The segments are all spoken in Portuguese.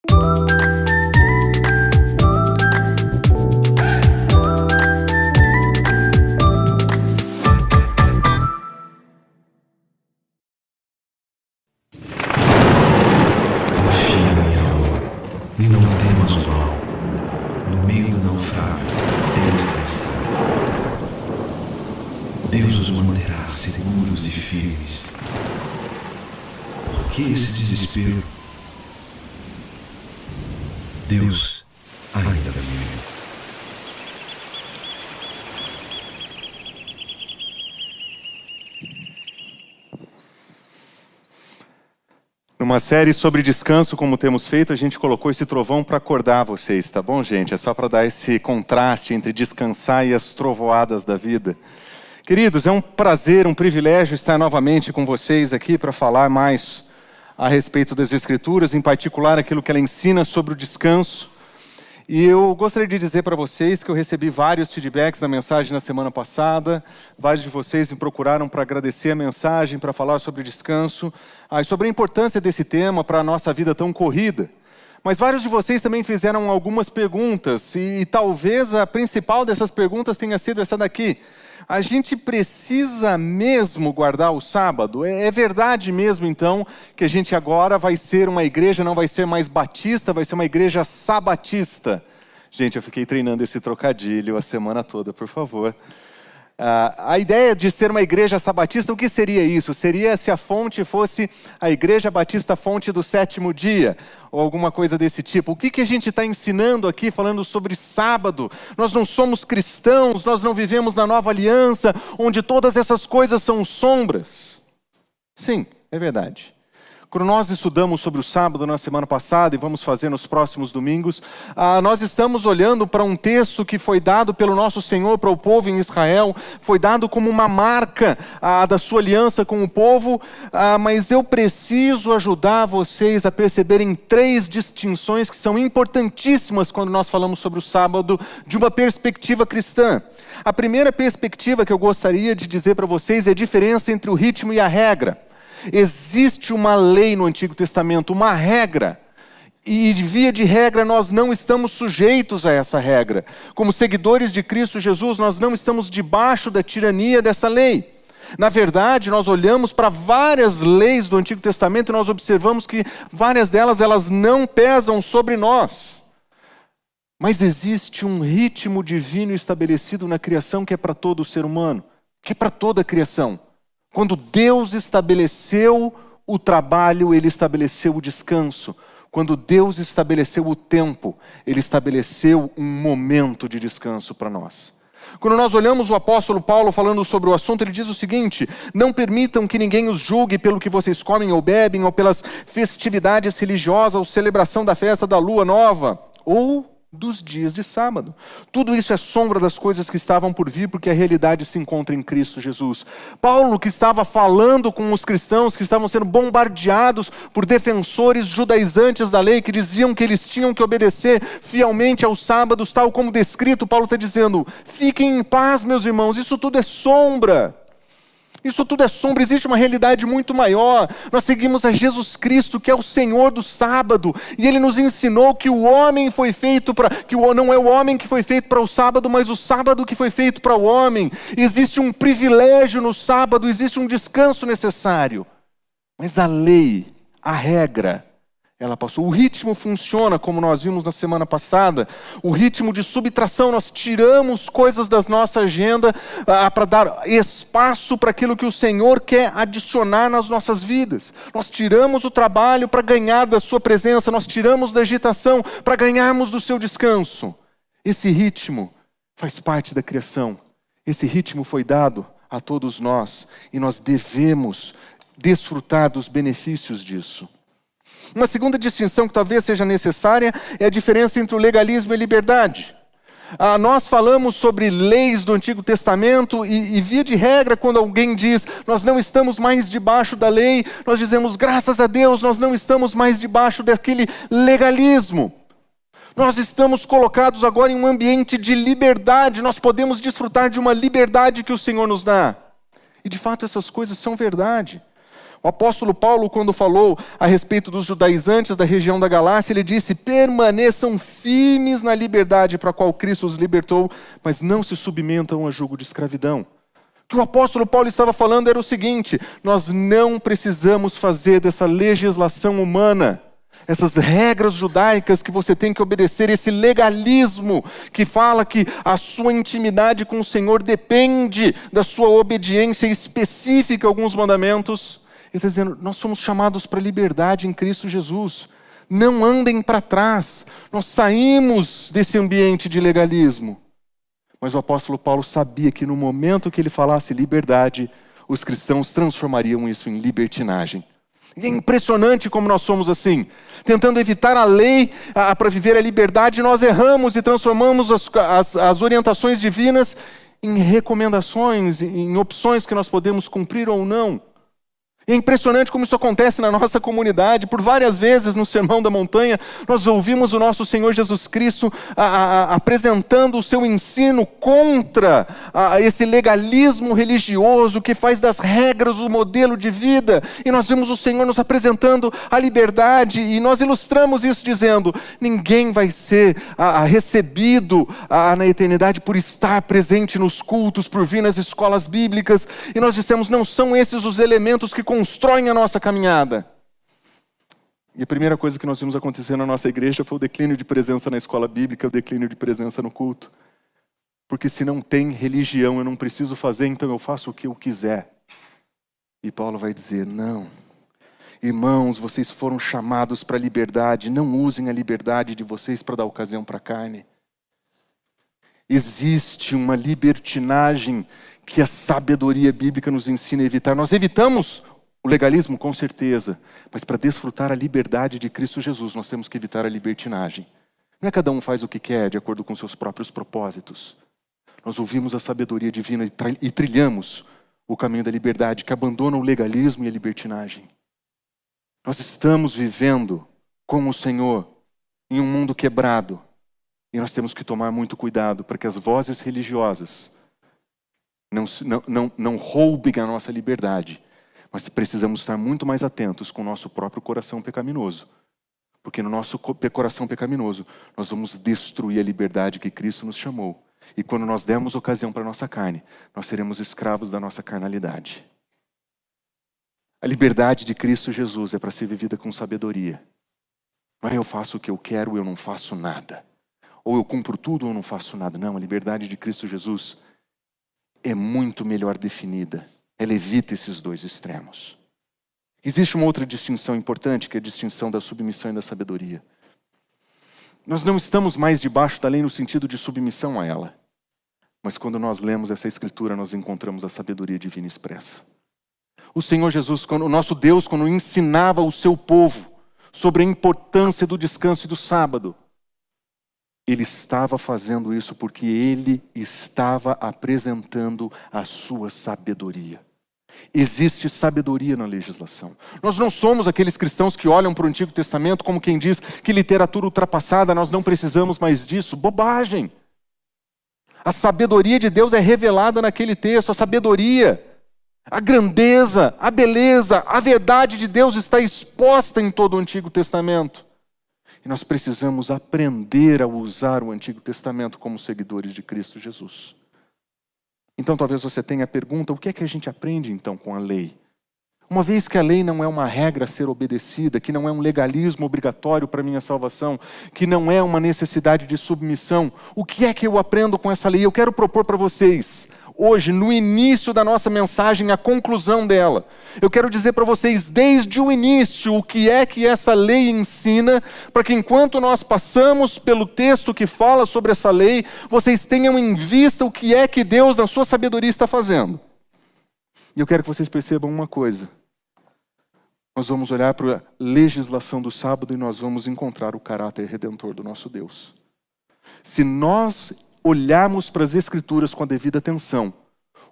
Confia, minha alma, e não temas o mal. No meio do naufrágio, Deus ali está. Deus os manterá seguros e firmes. Por que esse desespero? Deus ainda vive. Numa série sobre descanso, como temos feito, a gente colocou esse trovão para acordar vocês, tá bom, gente? É só para dar esse contraste entre descansar e as trovoadas da vida. Queridos, é um prazer, um privilégio estar novamente com vocês aqui para falar mais a respeito das Escrituras, em particular aquilo que ela ensina sobre o descanso. E eu gostaria de dizer para vocês que eu recebi vários feedbacks na mensagem na semana passada. Vários de vocês me procuraram para agradecer a mensagem, para falar sobre descanso, e sobre a importância desse tema para a nossa vida tão corrida. Mas vários de vocês também fizeram algumas perguntas, e talvez a principal dessas perguntas tenha sido essa daqui. A gente precisa mesmo guardar o sábado? É verdade mesmo, então, que a gente agora vai ser uma igreja, não vai ser mais batista, vai ser uma igreja sabatista? Gente, eu fiquei treinando esse trocadilho a semana toda, por favor. A ideia de ser uma igreja sabatista, o que seria isso? Seria se a fonte fosse a Igreja Batista Fonte do Sétimo Dia, ou alguma coisa desse tipo. O que a gente está ensinando aqui, falando sobre sábado? Nós não somos cristãos, nós não vivemos na Nova Aliança, onde todas essas coisas são sombras. Sim, é verdade. Quando nós estudamos sobre o sábado na semana passada, e vamos fazer nos próximos domingos, nós estamos olhando para um texto que foi dado pelo nosso Senhor para o povo em Israel, foi dado como uma marca da sua aliança com o povo, mas eu preciso ajudar vocês a perceberem 3 distinções que são importantíssimas quando nós falamos sobre o sábado, de uma perspectiva cristã. A primeira perspectiva que eu gostaria de dizer para vocês é a diferença entre o ritmo e a regra. Existe uma lei no Antigo Testamento, uma regra, e via de regra nós não estamos sujeitos a essa regra. Como seguidores de Cristo Jesus, nós não estamos debaixo da tirania dessa lei. Na verdade, nós olhamos para várias leis do Antigo Testamento e nós observamos que várias delas elas não pesam sobre nós. Mas existe um ritmo divino estabelecido na criação que é para todo o ser humano, que é para toda a criação. Quando Deus estabeleceu o trabalho, Ele estabeleceu o descanso. Quando Deus estabeleceu o tempo, Ele estabeleceu um momento de descanso para nós. Quando nós olhamos o apóstolo Paulo falando sobre o assunto, ele diz o seguinte: não permitam que ninguém os julgue pelo que vocês comem ou bebem, ou pelas festividades religiosas, ou celebração da festa da lua nova, ou dos dias de sábado. Tudo isso é sombra das coisas que estavam por vir, porque a realidade se encontra em Cristo Jesus. Paulo, que estava falando com os cristãos que estavam sendo bombardeados por defensores judaizantes da lei, que diziam que eles tinham que obedecer fielmente aos sábados, tal como descrito, Paulo está dizendo: fiquem em paz, meus irmãos, isso tudo é sombra. Isso tudo é sombra, existe uma realidade muito maior. Nós seguimos a Jesus Cristo, que é o Senhor do sábado, e Ele nos ensinou que o homem foi feito para... que não é o homem que foi feito para o sábado, mas o sábado que foi feito para o homem. Existe um privilégio no sábado, existe um descanso necessário. Mas a lei, a regra, ela passou. O ritmo funciona, como nós vimos na semana passada. O ritmo de subtração, nós tiramos coisas da nossa agenda para dar espaço para aquilo que o Senhor quer adicionar nas nossas vidas. Nós tiramos o trabalho para ganhar da sua presença, nós tiramos da agitação para ganharmos do seu descanso. Esse ritmo faz parte da criação. Esse ritmo foi dado a todos nós e nós devemos desfrutar dos benefícios disso. Uma segunda distinção que talvez seja necessária é a diferença entre o legalismo e a liberdade. Nós falamos sobre leis do Antigo Testamento e via de regra, quando alguém diz nós não estamos mais debaixo da lei, nós dizemos graças a Deus nós não estamos mais debaixo daquele legalismo. Nós estamos colocados agora em um ambiente de liberdade, nós podemos desfrutar de uma liberdade que o Senhor nos dá. E de fato essas coisas são verdade. O apóstolo Paulo, quando falou a respeito dos judaizantes da região da Galácia, ele disse: permaneçam firmes na liberdade para a qual Cristo os libertou, mas não se submetam a jugo de escravidão. O que o apóstolo Paulo estava falando era o seguinte: nós não precisamos fazer dessa legislação humana, essas regras judaicas que você tem que obedecer, esse legalismo que fala que a sua intimidade com o Senhor depende da sua obediência específica a alguns mandamentos. Ele está dizendo: nós somos chamados para a liberdade em Cristo Jesus. Não andem para trás. Nós saímos desse ambiente de legalismo. Mas o apóstolo Paulo sabia que no momento que ele falasse liberdade, os cristãos transformariam isso em libertinagem. E é impressionante como nós somos assim. Tentando evitar a lei para viver a liberdade, nós erramos e transformamos as orientações divinas em recomendações, em opções que nós podemos cumprir ou não. E é impressionante como isso acontece na nossa comunidade. Por várias vezes no Sermão da Montanha, nós ouvimos o nosso Senhor Jesus Cristo apresentando o seu ensino contra esse legalismo religioso que faz das regras o modelo de vida. E nós vemos o Senhor nos apresentando a liberdade, e nós ilustramos isso dizendo: ninguém vai ser recebido na eternidade por estar presente nos cultos, por vir nas escolas bíblicas. E nós dissemos: não são esses os elementos que constroem a nossa caminhada. E a primeira coisa que nós vimos acontecer na nossa igreja foi o declínio de presença na escola bíblica, o declínio de presença no culto. Porque se não tem religião, eu não preciso fazer, então eu faço o que eu quiser. E Paulo vai dizer: não. Irmãos, vocês foram chamados para a liberdade, não usem a liberdade de vocês para dar ocasião para a carne. Existe uma libertinagem que a sabedoria bíblica nos ensina a evitar. Nós evitamos o legalismo, com certeza, mas para desfrutar a liberdade de Cristo Jesus, nós temos que evitar a libertinagem. Não é cada um faz o que quer de acordo com seus próprios propósitos. Nós ouvimos a sabedoria divina e trilhamos o caminho da liberdade, que abandona o legalismo e a libertinagem. Nós estamos vivendo com o Senhor em um mundo quebrado, e nós temos que tomar muito cuidado para que as vozes religiosas não roubem a nossa liberdade. Mas precisamos estar muito mais atentos com o nosso próprio coração pecaminoso. Porque no nosso coração pecaminoso, nós vamos destruir a liberdade que Cristo nos chamou. E quando nós dermos ocasião para a nossa carne, nós seremos escravos da nossa carnalidade. A liberdade de Cristo Jesus é para ser vivida com sabedoria. Não é eu faço o que eu quero, eu não faço nada. Ou eu cumpro tudo ou não faço nada. Não, a liberdade de Cristo Jesus é muito melhor definida. Ela evita esses dois extremos. Existe uma outra distinção importante, que é a distinção da submissão e da sabedoria. Nós não estamos mais debaixo da lei no sentido de submissão a ela. Mas quando nós lemos essa escritura, nós encontramos a sabedoria divina expressa. O Senhor Jesus, o nosso Deus, quando ensinava o seu povo sobre a importância do descanso e do sábado, Ele estava fazendo isso porque Ele estava apresentando a sua sabedoria. Existe sabedoria na legislação. Nós não somos aqueles cristãos que olham para o Antigo Testamento como quem diz que literatura ultrapassada, nós não precisamos mais disso. Bobagem! A sabedoria de Deus é revelada naquele texto, a sabedoria, a grandeza, a beleza, a verdade de Deus está exposta em todo o Antigo Testamento. E nós precisamos aprender a usar o Antigo Testamento como seguidores de Cristo Jesus. Então talvez você tenha a pergunta: o que é que a gente aprende então com a lei? Uma vez que a lei não é uma regra a ser obedecida, que não é um legalismo obrigatório para a minha salvação, que não é uma necessidade de submissão, o que é que eu aprendo com essa lei? Eu quero propor para vocês, hoje, no início da nossa mensagem, a conclusão dela. Eu quero dizer para vocês, desde o início, o que é que essa lei ensina, para que enquanto nós passamos pelo texto que fala sobre essa lei, vocês tenham em vista o que é que Deus, na sua sabedoria, está fazendo. E eu quero que vocês percebam uma coisa. Nós vamos olhar para a legislação do sábado e nós vamos encontrar o caráter redentor do nosso Deus. Se nós olharmos para as Escrituras com a devida atenção,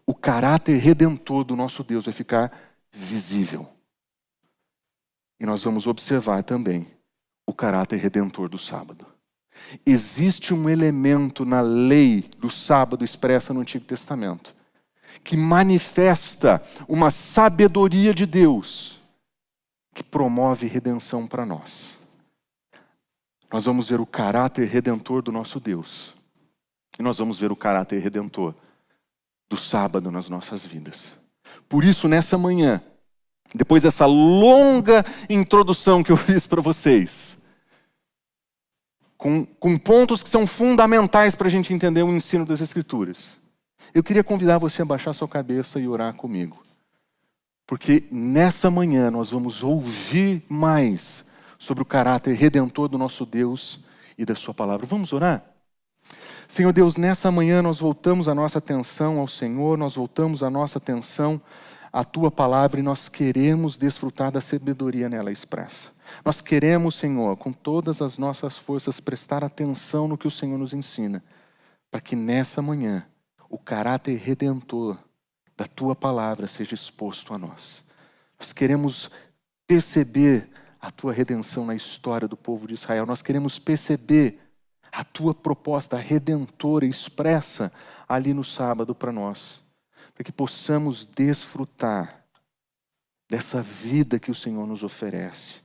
o caráter redentor do nosso Deus vai ficar visível. E nós vamos observar também o caráter redentor do sábado. Existe um elemento na lei do sábado expressa no Antigo Testamento, que manifesta uma sabedoria de Deus, que promove redenção para nós. Nós vamos ver o caráter redentor do nosso Deus. E nós vamos ver o caráter redentor do sábado nas nossas vidas. Por isso, nessa manhã, depois dessa longa introdução que eu fiz para vocês, com pontos que são fundamentais para a gente entender o ensino das Escrituras, eu queria convidar você a baixar sua cabeça e orar comigo. Porque nessa manhã nós vamos ouvir mais sobre o caráter redentor do nosso Deus e da sua palavra. Vamos orar? Senhor Deus, nessa manhã nós voltamos a nossa atenção ao Senhor, nós voltamos a nossa atenção à Tua palavra e nós queremos desfrutar da sabedoria nela expressa. Nós queremos, Senhor, com todas as nossas forças, prestar atenção no que o Senhor nos ensina, para que nessa manhã o caráter redentor da Tua palavra seja exposto a nós. Nós queremos perceber a Tua redenção na história do povo de Israel. Nós queremos perceber a Tua proposta redentora expressa ali no sábado para nós, para que possamos desfrutar dessa vida que o Senhor nos oferece,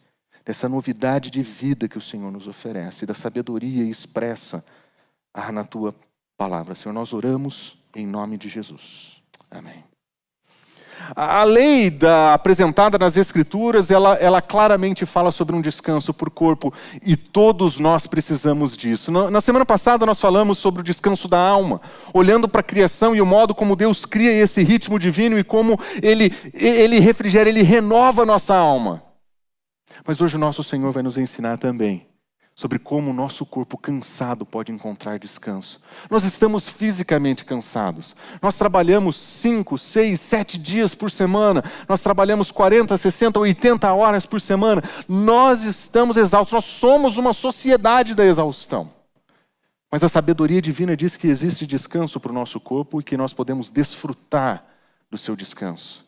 dessa novidade de vida que o Senhor nos oferece, da sabedoria expressa na Tua palavra. Senhor, nós oramos em nome de Jesus. Amém. A lei apresentada nas Escrituras, ela claramente fala sobre um descanso por corpo, e todos nós precisamos disso. Na semana passada nós falamos sobre o descanso da alma, olhando para a criação e o modo como Deus cria esse ritmo divino e como Ele refrigera, Ele renova a nossa alma. Mas hoje o nosso Senhor vai nos ensinar também sobre como o nosso corpo cansado pode encontrar descanso. Nós estamos fisicamente cansados. Nós trabalhamos 5, 6, 7 dias por semana. Nós trabalhamos 40, 60, 80 horas por semana. Nós estamos exaustos. Nós somos uma sociedade da exaustão. Mas a sabedoria divina diz que existe descanso para o nosso corpo e que nós podemos desfrutar do seu descanso.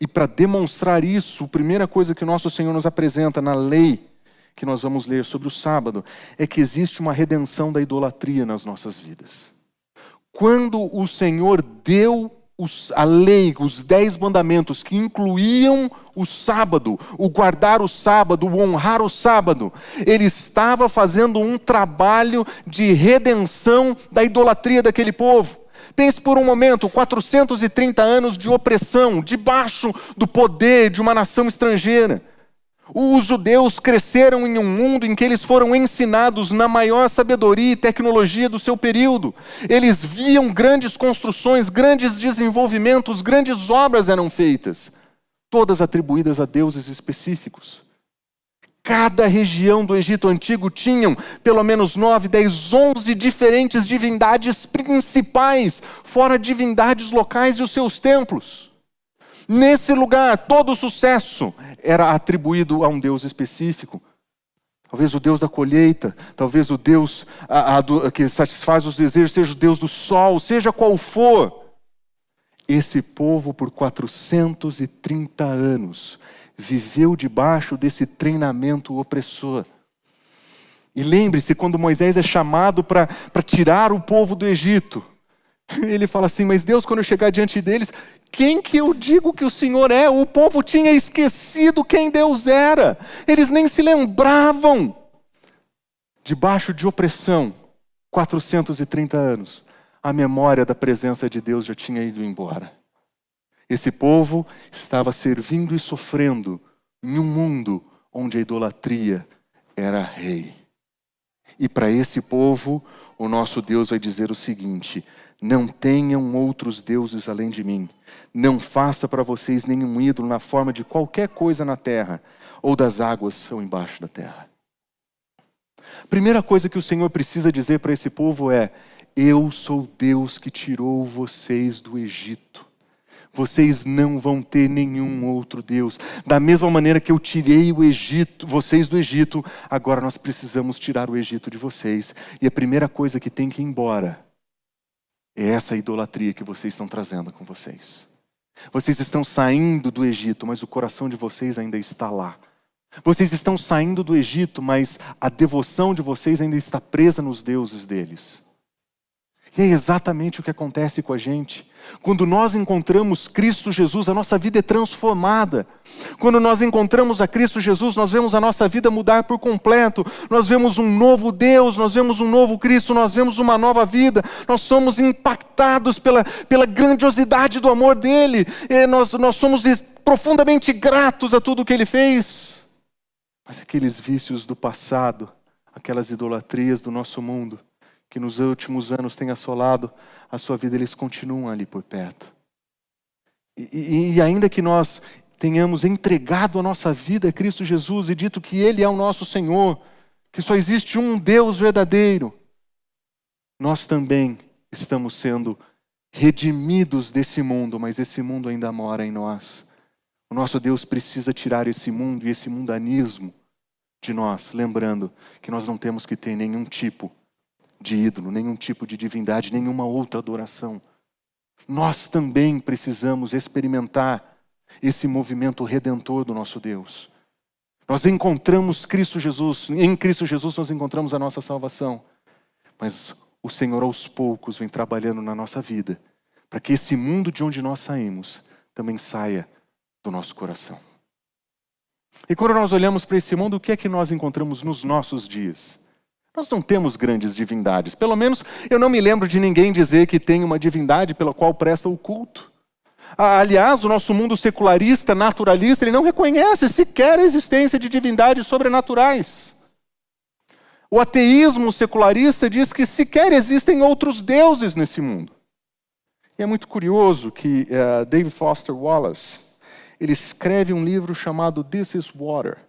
E para demonstrar isso, a primeira coisa que o nosso Senhor nos apresenta na lei que nós vamos ler sobre o sábado, é que existe uma redenção da idolatria nas nossas vidas. Quando o Senhor deu a lei, os 10 mandamentos, que incluíam o sábado, o guardar o sábado, o honrar o sábado, Ele estava fazendo um trabalho de redenção da idolatria daquele povo. Pense por um momento, 430 anos de opressão, debaixo do poder de uma nação estrangeira. Os judeus cresceram em um mundo em que eles foram ensinados na maior sabedoria e tecnologia do seu período. Eles viam grandes construções, grandes desenvolvimentos, grandes obras eram feitas, todas atribuídas a deuses específicos. Cada região do Egito Antigo tinham pelo menos 9, 10, 11 diferentes divindades principais, fora divindades locais e os seus templos. Nesse lugar, todo o sucesso era atribuído a um Deus específico. Talvez o Deus da colheita, talvez o Deus que satisfaz os desejos, seja o Deus do sol, seja qual for. Esse povo, por 430 anos, viveu debaixo desse treinamento opressor. E lembre-se, quando Moisés é chamado para tirar o povo do Egito, ele fala assim, mas Deus, quando eu chegar diante deles, quem que eu digo que o Senhor é? O povo tinha esquecido quem Deus era. Eles nem se lembravam. Debaixo de opressão, 430 anos, a memória da presença de Deus já tinha ido embora. Esse povo estava servindo e sofrendo em um mundo onde a idolatria era rei. E para esse povo, o nosso Deus vai dizer o seguinte: não tenham outros deuses além de mim. Não faça para vocês nenhum ídolo na forma de qualquer coisa na terra, ou das águas ou embaixo da terra. A primeira coisa que o Senhor precisa dizer para esse povo é: eu sou Deus que tirou vocês do Egito. Vocês não vão ter nenhum outro Deus. Da mesma maneira que eu tirei vocês do Egito, agora nós precisamos tirar o Egito de vocês. E a primeira coisa que tem que ir embora é essa idolatria que vocês estão trazendo com vocês. Vocês estão saindo do Egito, mas o coração de vocês ainda está lá. Vocês estão saindo do Egito, mas a devoção de vocês ainda está presa nos deuses deles. E é exatamente o que acontece com a gente. Quando nós encontramos Cristo Jesus, a nossa vida é transformada. Quando nós encontramos a Cristo Jesus, nós vemos a nossa vida mudar por completo. Nós vemos um novo Deus, nós vemos um novo Cristo, nós vemos uma nova vida. Nós somos impactados pela grandiosidade do amor dele. E nós somos profundamente gratos a tudo que ele fez. Mas aqueles vícios do passado, aquelas idolatrias do nosso mundo, que nos últimos anos têm assolado a sua vida, eles continuam ali por perto. E ainda que nós tenhamos entregado a nossa vida a Cristo Jesus e dito que Ele é o nosso Senhor, que só existe um Deus verdadeiro, nós também estamos sendo redimidos desse mundo, mas esse mundo ainda mora em nós. O nosso Deus precisa tirar esse mundo e esse mundanismo de nós, lembrando que nós não temos que ter nenhum tipo de ídolo, nenhum tipo de divindade, nenhuma outra adoração. Nós também precisamos experimentar esse movimento redentor do nosso Deus. Nós encontramos Cristo Jesus, em Cristo Jesus nós encontramos a nossa salvação. Mas o Senhor aos poucos vem trabalhando na nossa vida, para que esse mundo de onde nós saímos também saia do nosso coração. E quando nós olhamos para esse mundo, o que é que nós encontramos nos nossos dias? Nós não temos grandes divindades. Pelo menos eu não me lembro de ninguém dizer que tem uma divindade pela qual presta o culto. Aliás, o nosso mundo secularista, naturalista, ele não reconhece sequer a existência de divindades sobrenaturais. O ateísmo secularista diz que sequer existem outros deuses nesse mundo. E é muito curioso que David Foster Wallace, ele escreve um livro chamado This is Water.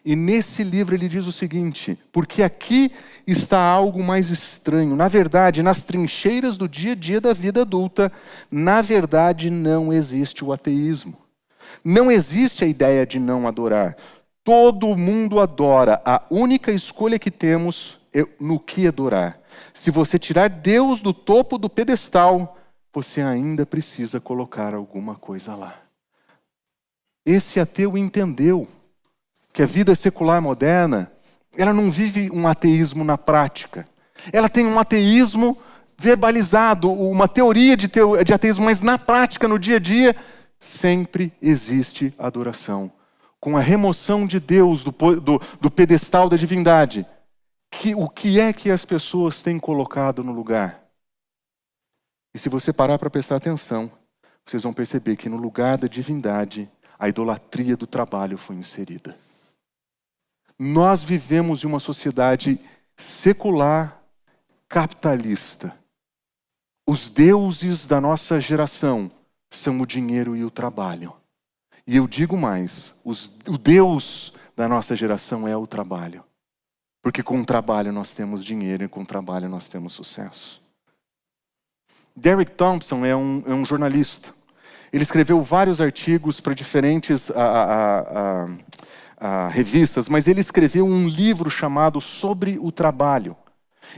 E nesse livro ele diz o seguinte: porque aqui está algo mais estranho. Na verdade, nas trincheiras do dia a dia da vida adulta, na verdade não existe o ateísmo. Não existe a ideia de não adorar. Todo mundo adora. A única escolha que temos é no que adorar. Se você tirar Deus do topo do pedestal, você ainda precisa colocar alguma coisa lá. Esse ateu entendeu que a vida secular moderna, ela não vive um ateísmo na prática. Ela tem um ateísmo verbalizado, uma teoria de ateísmo, mas na prática, no dia a dia, sempre existe adoração. Com a remoção de Deus do pedestal da divindade, o que é que as pessoas têm colocado no lugar? E se você parar para prestar atenção, vocês vão perceber que no lugar da divindade, a idolatria do trabalho foi inserida. Nós vivemos em uma sociedade secular, capitalista. Os deuses da nossa geração são o dinheiro e o trabalho. E eu digo mais, o Deus da nossa geração é o trabalho. Porque com o trabalho nós temos dinheiro e com o trabalho nós temos sucesso. Derek Thompson é um jornalista. Ele escreveu vários artigos para diferentes revistas, mas ele escreveu um livro chamado Sobre o Trabalho.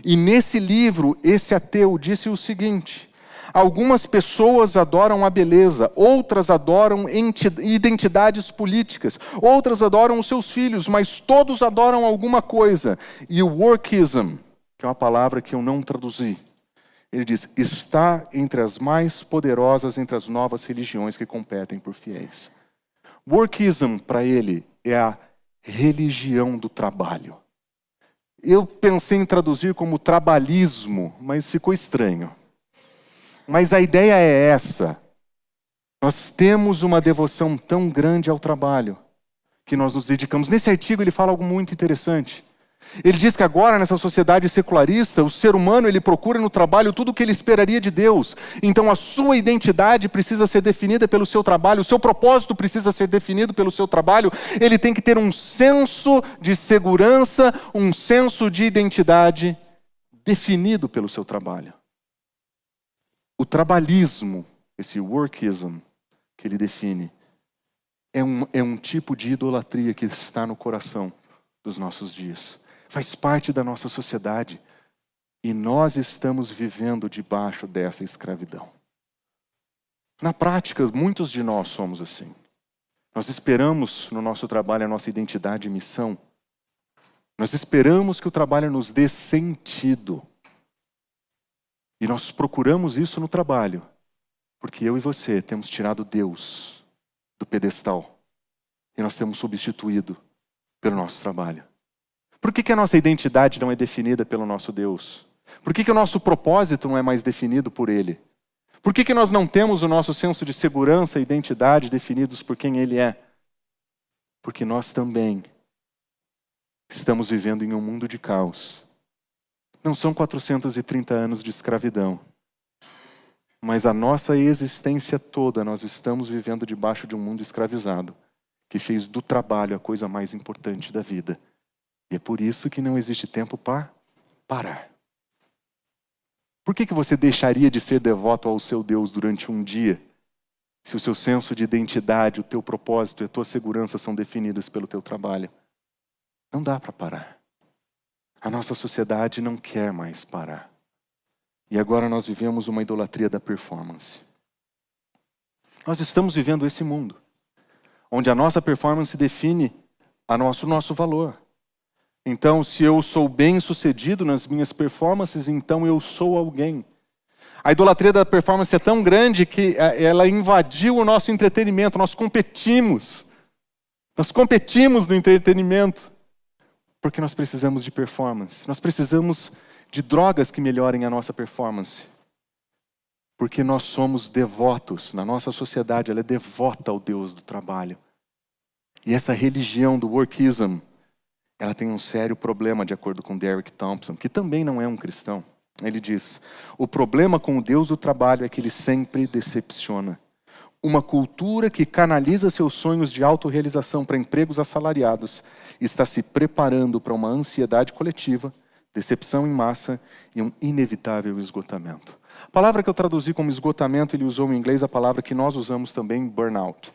E nesse livro, esse ateu disse o seguinte: algumas pessoas adoram a beleza, outras adoram identidades políticas, outras adoram os seus filhos, mas todos adoram alguma coisa. E o workism, que é uma palavra que eu não traduzi, ele diz, está entre as mais poderosas entre as novas religiões que competem por fiéis. Workism, para ele, é a religião do trabalho. Eu pensei em traduzir como trabalhismo, mas ficou estranho. Mas a ideia é essa. Nós temos uma devoção tão grande ao trabalho que nós nos dedicamos. Nesse artigo ele fala algo muito interessante. Ele diz que agora, nessa sociedade secularista, o ser humano ele procura no trabalho tudo o que ele esperaria de Deus. Então a sua identidade precisa ser definida pelo seu trabalho, o seu propósito precisa ser definido pelo seu trabalho. Ele tem que ter um senso de segurança, um senso de identidade definido pelo seu trabalho. O trabalhismo, esse workism que ele define, é um tipo de idolatria que está no coração dos nossos dias. Faz parte da nossa sociedade. E nós estamos vivendo debaixo dessa escravidão. Na prática, muitos de nós somos assim. Nós esperamos no nosso trabalho a nossa identidade e missão. Nós esperamos que o trabalho nos dê sentido. E nós procuramos isso no trabalho, porque eu e você temos tirado Deus do pedestal e nós temos substituído pelo nosso trabalho. Por que a nossa identidade não é definida pelo nosso Deus? Por que o nosso propósito não é mais definido por Ele? Por que nós não temos o nosso senso de segurança e identidade definidos por quem Ele é? Porque nós também estamos vivendo em um mundo de caos. Não são 430 anos de escravidão, mas a nossa existência toda nós estamos vivendo debaixo de um mundo escravizado, que fez do trabalho a coisa mais importante da vida. E é por isso que não existe tempo para parar. Por que você deixaria de ser devoto ao seu Deus durante um dia, se o seu senso de identidade, o teu propósito e a tua segurança são definidas pelo teu trabalho? Não dá para parar. A nossa sociedade não quer mais parar. E agora nós vivemos uma idolatria da performance. Nós estamos vivendo esse mundo, onde a nossa performance define o nosso valor. Então, se eu sou bem-sucedido nas minhas performances, então eu sou alguém. A idolatria da performance é tão grande que ela invadiu o nosso entretenimento. Nós competimos. Nós competimos no entretenimento. Porque nós precisamos de performance. Nós precisamos de drogas que melhorem a nossa performance. Porque nós somos devotos. Na nossa sociedade, ela é devota ao Deus do trabalho. E essa religião do workism, ela tem um sério problema, de acordo com Derek Thompson, que também não é um cristão. Ele diz: o problema com o Deus do trabalho é que ele sempre decepciona. Uma cultura que canaliza seus sonhos de autorrealização para empregos assalariados está se preparando para uma ansiedade coletiva, decepção em massa e um inevitável esgotamento. A palavra que eu traduzi como esgotamento, ele usou em inglês a palavra que nós usamos também, burnout.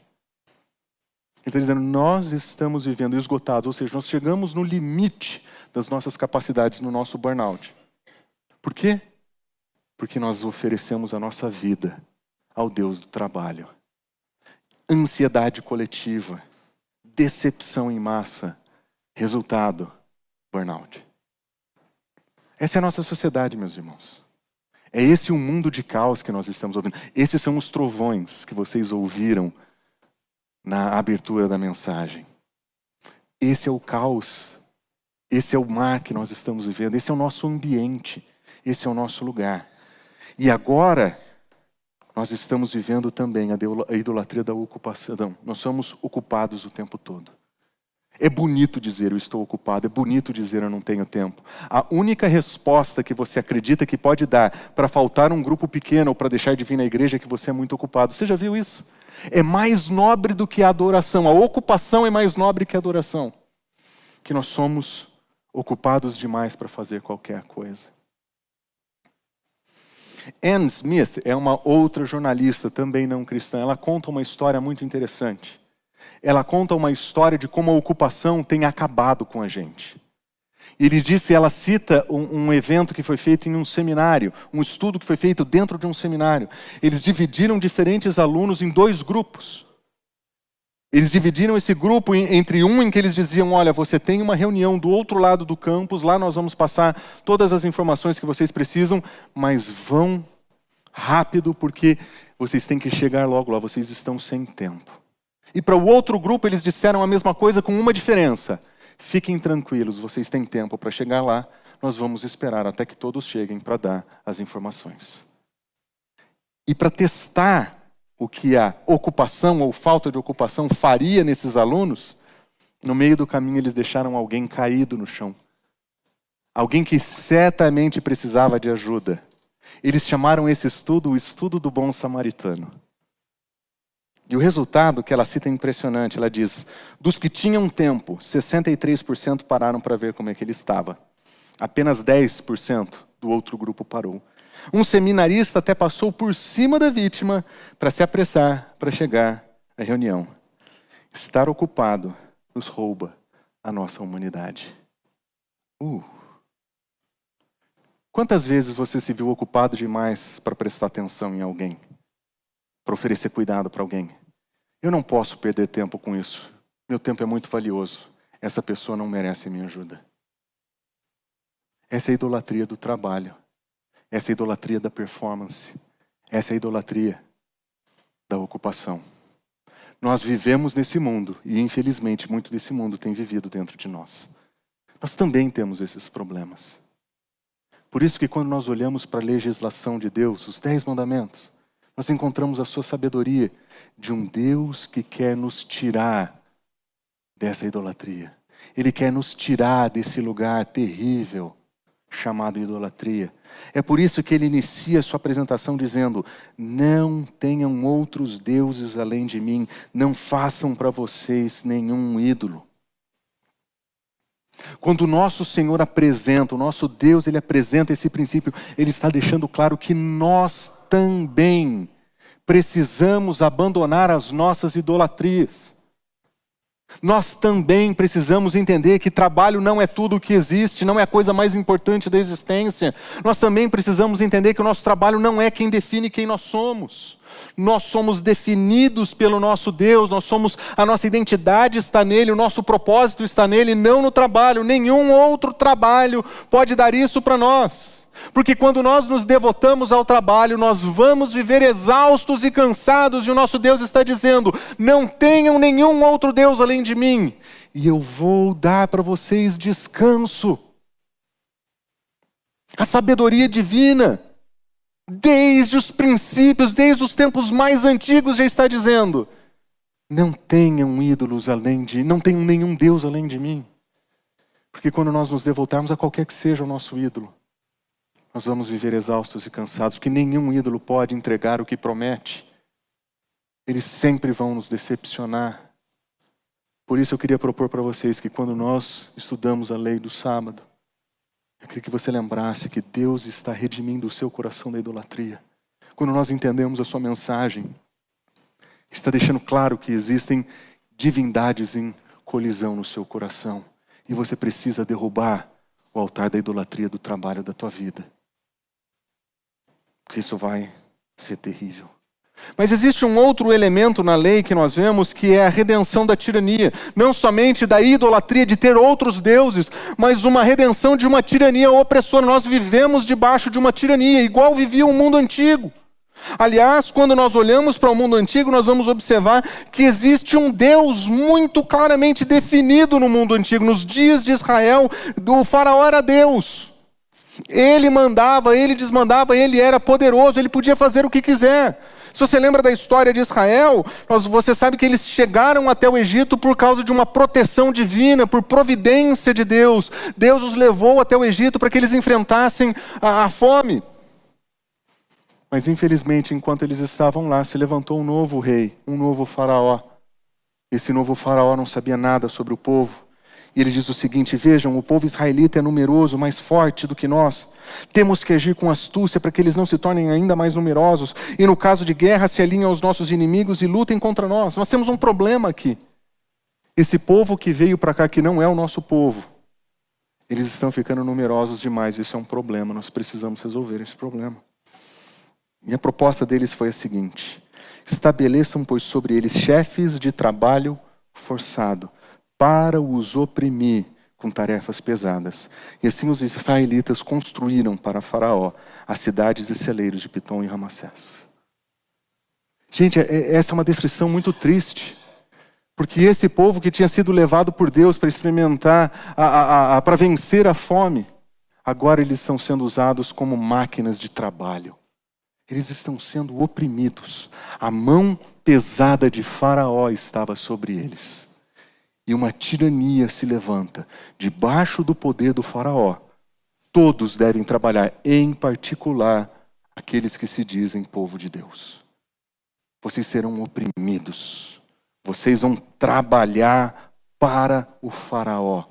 Ele está dizendo, nós estamos vivendo esgotados, ou seja, nós chegamos no limite das nossas capacidades no nosso burnout. Por quê? Porque nós oferecemos a nossa vida ao Deus do trabalho. Ansiedade coletiva, decepção em massa, resultado, burnout. Essa é a nossa sociedade, meus irmãos. É esse o mundo de caos que nós estamos ouvindo. Esses são os trovões que vocês ouviram na abertura da mensagem. Esse é o caos, esse é o mar que nós estamos vivendo, esse é o nosso ambiente, esse é o nosso lugar. E agora, nós estamos vivendo também a idolatria da ocupação. Nós somos ocupados o tempo todo. É bonito dizer eu estou ocupado, é bonito dizer eu não tenho tempo. A única resposta que você acredita que pode dar para faltar um grupo pequeno ou para deixar de vir na igreja é que você é muito ocupado. Você já viu isso? É mais nobre do que a adoração. A ocupação é mais nobre que a adoração. Que nós somos ocupados demais para fazer qualquer coisa. Anne Smith é uma outra jornalista, também não cristã. Ela conta uma história muito interessante. Ela conta uma história de como a ocupação tem acabado com a gente. Ele disse, ela cita um evento que foi feito em um seminário, um estudo que foi feito dentro de um seminário. Eles dividiram diferentes alunos em 2 grupos. Eles dividiram esse grupo entre um em que eles diziam, olha, você tem uma reunião do outro lado do campus, lá nós vamos passar todas as informações que vocês precisam, mas vão rápido porque vocês têm que chegar logo lá, vocês estão sem tempo. E para o outro grupo eles disseram a mesma coisa com uma diferença. Fiquem tranquilos, vocês têm tempo para chegar lá, nós vamos esperar até que todos cheguem para dar as informações. E para testar o que a ocupação ou falta de ocupação faria nesses alunos, no meio do caminho eles deixaram alguém caído no chão. Alguém que certamente precisava de ajuda. Eles chamaram esse estudo o estudo do bom samaritano. E o resultado que ela cita é impressionante. Ela diz, dos que tinham tempo, 63% pararam para ver como é que ele estava. Apenas 10% do outro grupo parou. Um seminarista até passou por cima da vítima para se apressar para chegar à reunião. Estar ocupado nos rouba a nossa humanidade. Quantas vezes você se viu ocupado demais para prestar atenção em alguém? Para oferecer cuidado para alguém? Eu não posso perder tempo com isso. Meu tempo é muito valioso. Essa pessoa não merece minha ajuda. Essa é a idolatria do trabalho. Essa é a idolatria da performance. Essa é a idolatria da ocupação. Nós vivemos nesse mundo e, infelizmente, muito desse mundo tem vivido dentro de nós. Nós também temos esses problemas. Por isso que quando nós olhamos para a legislação de Deus, os 10 mandamentos, nós encontramos a sua sabedoria de um Deus que quer nos tirar dessa idolatria. Ele quer nos tirar desse lugar terrível chamado idolatria. É por isso que ele inicia sua apresentação dizendo: não tenham outros deuses além de mim, não façam para vocês nenhum ídolo. Quando o nosso Senhor apresenta, o nosso Deus, ele apresenta esse princípio, ele está deixando claro que nós também precisamos abandonar as nossas idolatrias. Nós também precisamos entender que trabalho não é tudo o que existe, não é a coisa mais importante da existência. Nós também precisamos entender que o nosso trabalho não é quem define quem nós somos. Nós somos definidos pelo nosso Deus, a nossa identidade está nele, o nosso propósito está nele, não no trabalho. Nenhum outro trabalho pode dar isso para nós. Porque quando nós nos devotamos ao trabalho, nós vamos viver exaustos e cansados, e o nosso Deus está dizendo: não tenham nenhum outro Deus além de mim, e eu vou dar para vocês descanso. A sabedoria divina, desde os princípios, desde os tempos mais antigos, já está dizendo: não tenham ídolos não tenham nenhum Deus além de mim. Porque quando nós nos devotarmos a qualquer que seja o nosso ídolo, nós vamos viver exaustos e cansados, porque nenhum ídolo pode entregar o que promete. Eles sempre vão nos decepcionar. Por isso eu queria propor para vocês que quando nós estudamos a lei do sábado, eu queria que você lembrasse que Deus está redimindo o seu coração da idolatria. Quando nós entendemos a sua mensagem, está deixando claro que existem divindades em colisão no seu coração. E você precisa derrubar o altar da idolatria do trabalho da tua vida. Porque isso vai ser terrível. Mas existe um outro elemento na lei que nós vemos, que é a redenção da tirania. Não somente da idolatria de ter outros deuses, mas uma redenção de uma tirania opressora. Nós vivemos debaixo de uma tirania, igual vivia o mundo antigo. Aliás, quando nós olhamos para o mundo antigo, nós vamos observar que existe um Deus muito claramente definido no mundo antigo. Nos dias de Israel, o faraó era Deus. Ele mandava, ele desmandava, ele era poderoso, ele podia fazer o que quiser. Se você lembra da história de Israel, você sabe que eles chegaram até o Egito por causa de uma proteção divina, por providência de Deus. Deus os levou até o Egito para que eles enfrentassem a fome. Mas infelizmente, enquanto eles estavam lá, se levantou um novo rei, um novo faraó. Esse novo faraó não sabia nada sobre o povo. E ele diz o seguinte: vejam, o povo israelita é numeroso, mais forte do que nós. Temos que agir com astúcia para que eles não se tornem ainda mais numerosos. E no caso de guerra, se alinhem aos nossos inimigos e lutem contra nós. Nós temos um problema aqui. Esse povo que veio para cá, que não é o nosso povo, eles estão ficando numerosos demais. Isso é um problema, nós precisamos resolver esse problema. E a proposta deles foi a seguinte: estabeleçam, pois, sobre eles chefes de trabalho forçado, para os oprimir com tarefas pesadas. E assim os israelitas construíram para Faraó as cidades e celeiros de Pitom e Ramassés. Gente, essa é uma descrição muito triste. Porque esse povo que tinha sido levado por Deus para experimentar, para vencer a fome, agora eles estão sendo usados como máquinas de trabalho. Eles estão sendo oprimidos. A mão pesada de Faraó estava sobre eles. E uma tirania se levanta. Debaixo do poder do Faraó, todos devem trabalhar, em particular aqueles que se dizem povo de Deus. Vocês serão oprimidos. Vocês vão trabalhar para o Faraó,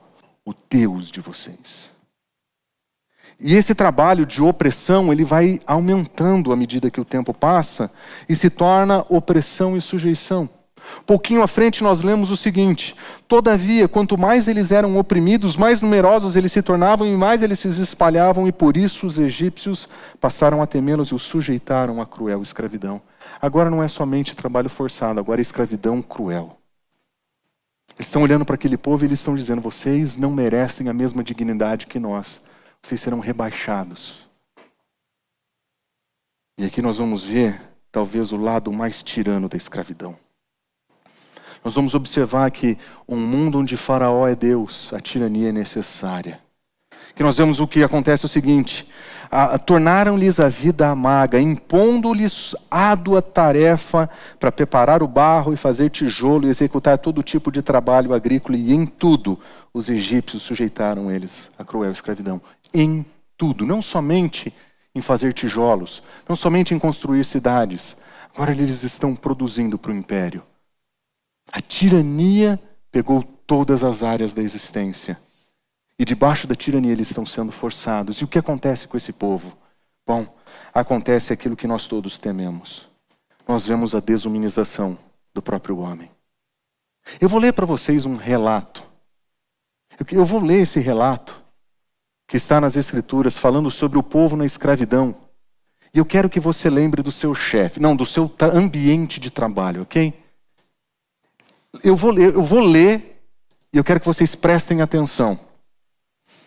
o Deus de vocês. E esse trabalho de opressão, ele vai aumentando à medida que o tempo passa e se torna opressão e sujeição. Pouquinho à frente nós lemos o seguinte: todavia, quanto mais eles eram oprimidos, mais numerosos eles se tornavam e mais eles se espalhavam, e por isso os egípcios passaram a temê-los e os sujeitaram à cruel escravidão. Agora não é somente trabalho forçado, agora é escravidão cruel. Eles estão olhando para aquele povo e eles estão dizendo: vocês não merecem a mesma dignidade que nós. Vocês serão rebaixados. E aqui nós vamos ver, talvez, o lado mais tirano da escravidão. Nós vamos observar que um mundo onde Faraó é Deus, a tirania é necessária. Que nós vemos o que acontece é o seguinte: tornaram-lhes a vida amarga, impondo-lhes árdua tarefa para preparar o barro e fazer tijolo e executar todo tipo de trabalho agrícola, e em tudo os egípcios sujeitaram eles à cruel escravidão. Em tudo, não somente em fazer tijolos, não somente em construir cidades, agora eles estão produzindo para o império. A tirania pegou todas as áreas da existência. E debaixo da tirania eles estão sendo forçados. E o que acontece com esse povo? Bom, acontece aquilo que nós todos tememos. Nós vemos a desumanização do próprio homem. Eu vou ler para vocês um relato. Eu vou ler esse relato que está nas Escrituras falando sobre o povo na escravidão. E eu quero que você lembre do seu chefe, não, do seu ambiente de trabalho, ok? Eu vou ler e eu quero que vocês prestem atenção.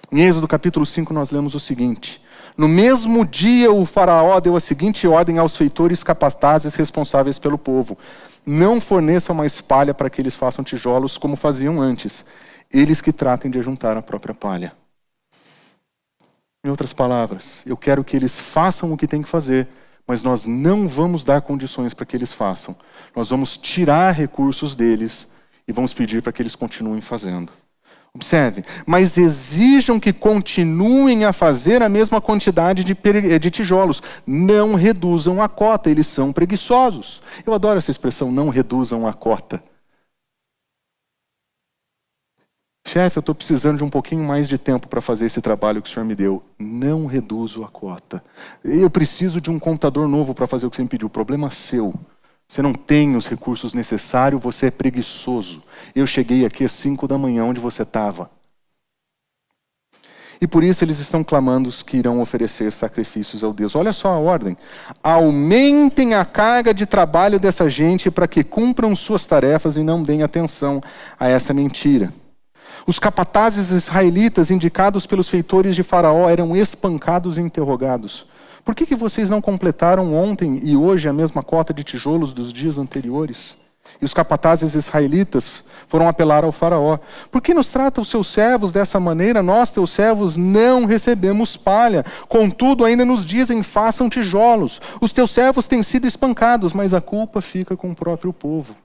Em Êxodo capítulo 5 nós lemos o seguinte: no mesmo dia o faraó deu a seguinte ordem aos feitores capatazes responsáveis pelo povo: não forneçam mais palha para que eles façam tijolos como faziam antes, eles que tratem de ajuntar a própria palha. Em outras palavras, eu quero que eles façam o que tem que fazer, mas nós não vamos dar condições para que eles façam. Nós vamos tirar recursos deles e vamos pedir para que eles continuem fazendo. Observe, mas exijam que continuem a fazer a mesma quantidade de tijolos. Não reduzam a cota, eles são preguiçosos. Eu adoro essa expressão, não reduzam a cota. Chefe, eu estou precisando de um pouquinho mais de tempo para fazer esse trabalho que o senhor me deu. Não reduzo a cota. Eu preciso de um computador novo para fazer o que você me pediu. O problema é seu. Você não tem os recursos necessários, você é preguiçoso. Eu cheguei aqui às 5 da manhã, onde você estava? E por isso eles estão clamando que irão oferecer sacrifícios ao Deus. Olha só a ordem. Aumentem a carga de trabalho dessa gente para que cumpram suas tarefas e não deem atenção a essa mentira. Os capatazes israelitas indicados pelos feitores de Faraó eram espancados e interrogados. Por que vocês não completaram ontem e hoje a mesma cota de tijolos dos dias anteriores? E os capatazes israelitas foram apelar ao faraó: por que nos trata os seus servos dessa maneira? Nós, teus servos, não recebemos palha. Contudo, ainda nos dizem: façam tijolos. Os teus servos têm sido espancados, mas a culpa fica com o próprio povo.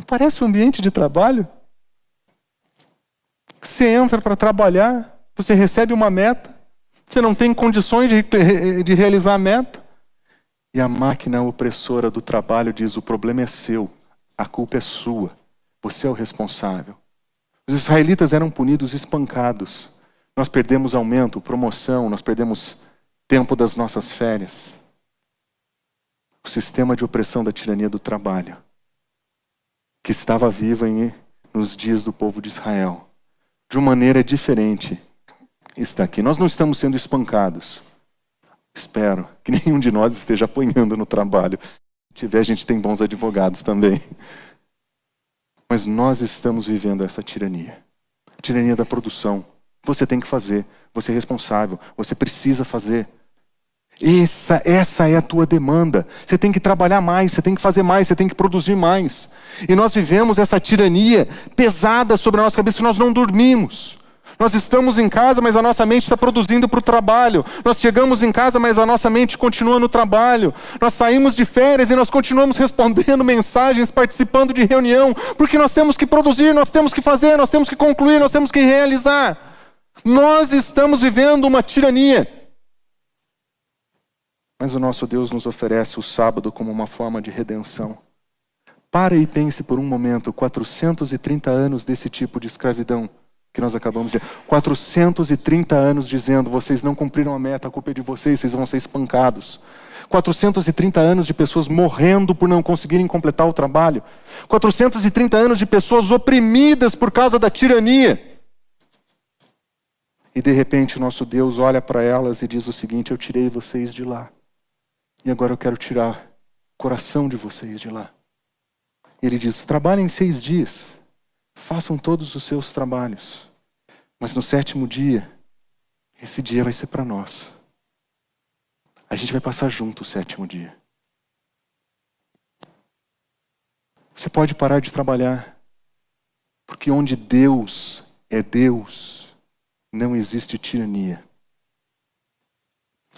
Parece um ambiente de trabalho? Você entra para trabalhar, você recebe uma meta, você não tem condições de realizar a meta. E a máquina opressora do trabalho diz: o problema é seu, a culpa é sua, você é o responsável. Os israelitas eram punidos espancados. Nós perdemos aumento, promoção, nós perdemos tempo das nossas férias. O sistema de opressão da tirania do trabalho, que estava viva nos dias do povo de Israel, de uma maneira diferente, está aqui. Nós não estamos sendo espancados. Espero que nenhum de nós esteja apanhando no trabalho. Se tiver, a gente tem bons advogados também. Mas nós estamos vivendo essa tirania. A tirania da produção. Você tem que fazer. Você é responsável. Você precisa fazer. Essa é a tua demanda. Você tem que trabalhar mais, você tem que fazer mais, você tem que produzir mais. E nós vivemos essa tirania pesada sobre a nossa cabeça, nós não dormimos. Nós estamos em casa, mas a nossa mente está produzindo para o trabalho. Nós chegamos em casa, mas a nossa mente continua no trabalho. Nós saímos de férias e nós continuamos respondendo mensagens, participando de reunião, porque nós temos que produzir, nós temos que fazer, nós temos que concluir, nós temos que realizar. Nós estamos vivendo uma tirania. Mas o nosso Deus nos oferece o sábado como uma forma de redenção. Pare e pense por um momento, 430 anos desse tipo de escravidão que nós acabamos de... 430 anos dizendo: vocês não cumpriram a meta, a culpa é de vocês, vocês vão ser espancados. 430 anos de pessoas morrendo por não conseguirem completar o trabalho. 430 anos de pessoas oprimidas por causa da tirania. E de repente o nosso Deus olha para elas e diz o seguinte: eu tirei vocês de lá. E agora eu quero tirar o coração de vocês de lá. E ele diz: trabalhem 6 dias. Façam todos os seus trabalhos. Mas no 7º dia, esse dia vai ser para nós. A gente vai passar junto o 7º dia. Você pode parar de trabalhar, porque onde Deus é Deus, não existe tirania.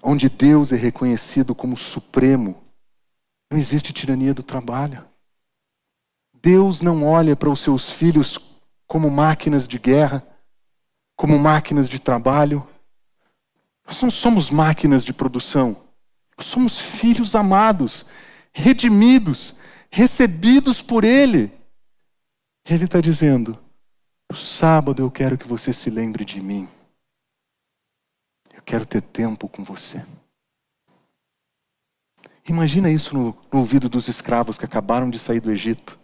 Onde Deus é reconhecido como supremo, não existe tirania do trabalho. Deus não olha para os seus filhos como máquinas de guerra, como máquinas de trabalho. Nós não somos máquinas de produção. Nós somos filhos amados, redimidos, recebidos por Ele. Ele está dizendo, no sábado eu quero que você se lembre de mim. Eu quero ter tempo com você. Imagina isso no ouvido dos escravos que acabaram de sair do Egito.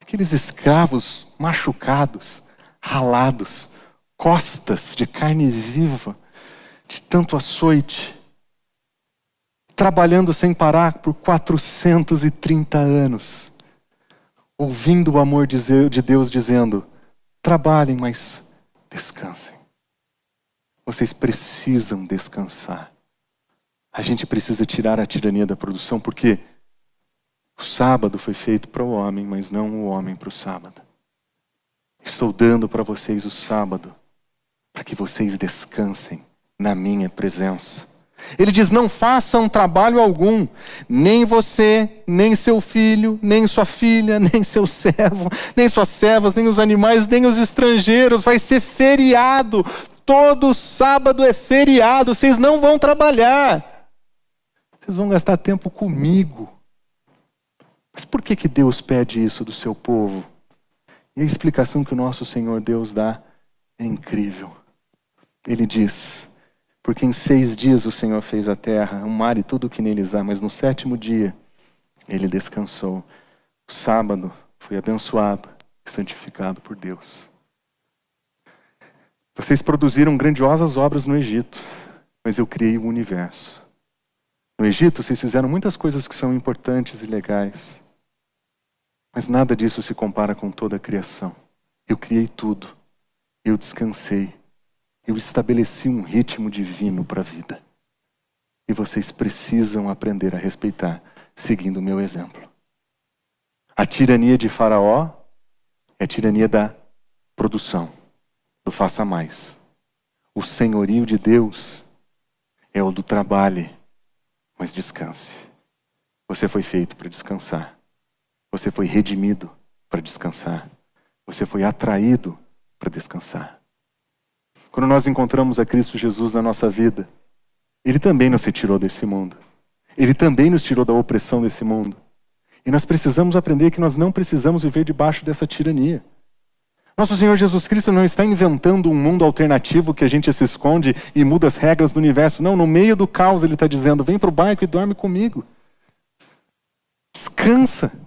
Aqueles escravos machucados, ralados, costas de carne viva, de tanto açoite, trabalhando sem parar por 430 anos, ouvindo o amor de Deus dizendo, trabalhem, mas descansem. Vocês precisam descansar. A gente precisa tirar a tirania da produção, porque o sábado foi feito para o homem, mas não o homem para o sábado. Estou dando para vocês o sábado, para que vocês descansem na minha presença. Ele diz, não façam trabalho algum, nem você, nem seu filho, nem sua filha, nem seu servo, nem suas servas, nem os animais, nem os estrangeiros. Vai ser feriado. Todo sábado é feriado. Vocês não vão trabalhar. Vocês vão gastar tempo comigo. Mas por que Deus pede isso do seu povo? E a explicação que o nosso Senhor Deus dá é incrível. Ele diz, porque em 6 dias o Senhor fez a terra, o mar e tudo o que neles há, mas no 7º dia Ele descansou. O sábado foi abençoado e santificado por Deus. Vocês produziram grandiosas obras no Egito, mas eu criei o universo. No Egito vocês fizeram muitas coisas que são importantes e legais, mas nada disso se compara com toda a criação. Eu criei tudo, eu descansei, eu estabeleci um ritmo divino para a vida. E vocês precisam aprender a respeitar, seguindo o meu exemplo. A tirania de Faraó é a tirania da produção, do faça mais. O senhorio de Deus é o do trabalhe, mas descanse. Você foi feito para descansar. Você foi redimido para descansar. Você foi atraído para descansar. Quando nós encontramos a Cristo Jesus na nossa vida, Ele também nos retirou desse mundo. Ele também nos tirou da opressão desse mundo. E nós precisamos aprender que nós não precisamos viver debaixo dessa tirania. Nosso Senhor Jesus Cristo não está inventando um mundo alternativo que a gente se esconde e muda as regras do universo. Não, no meio do caos Ele está dizendo, vem para o barco e dorme comigo. Descansa.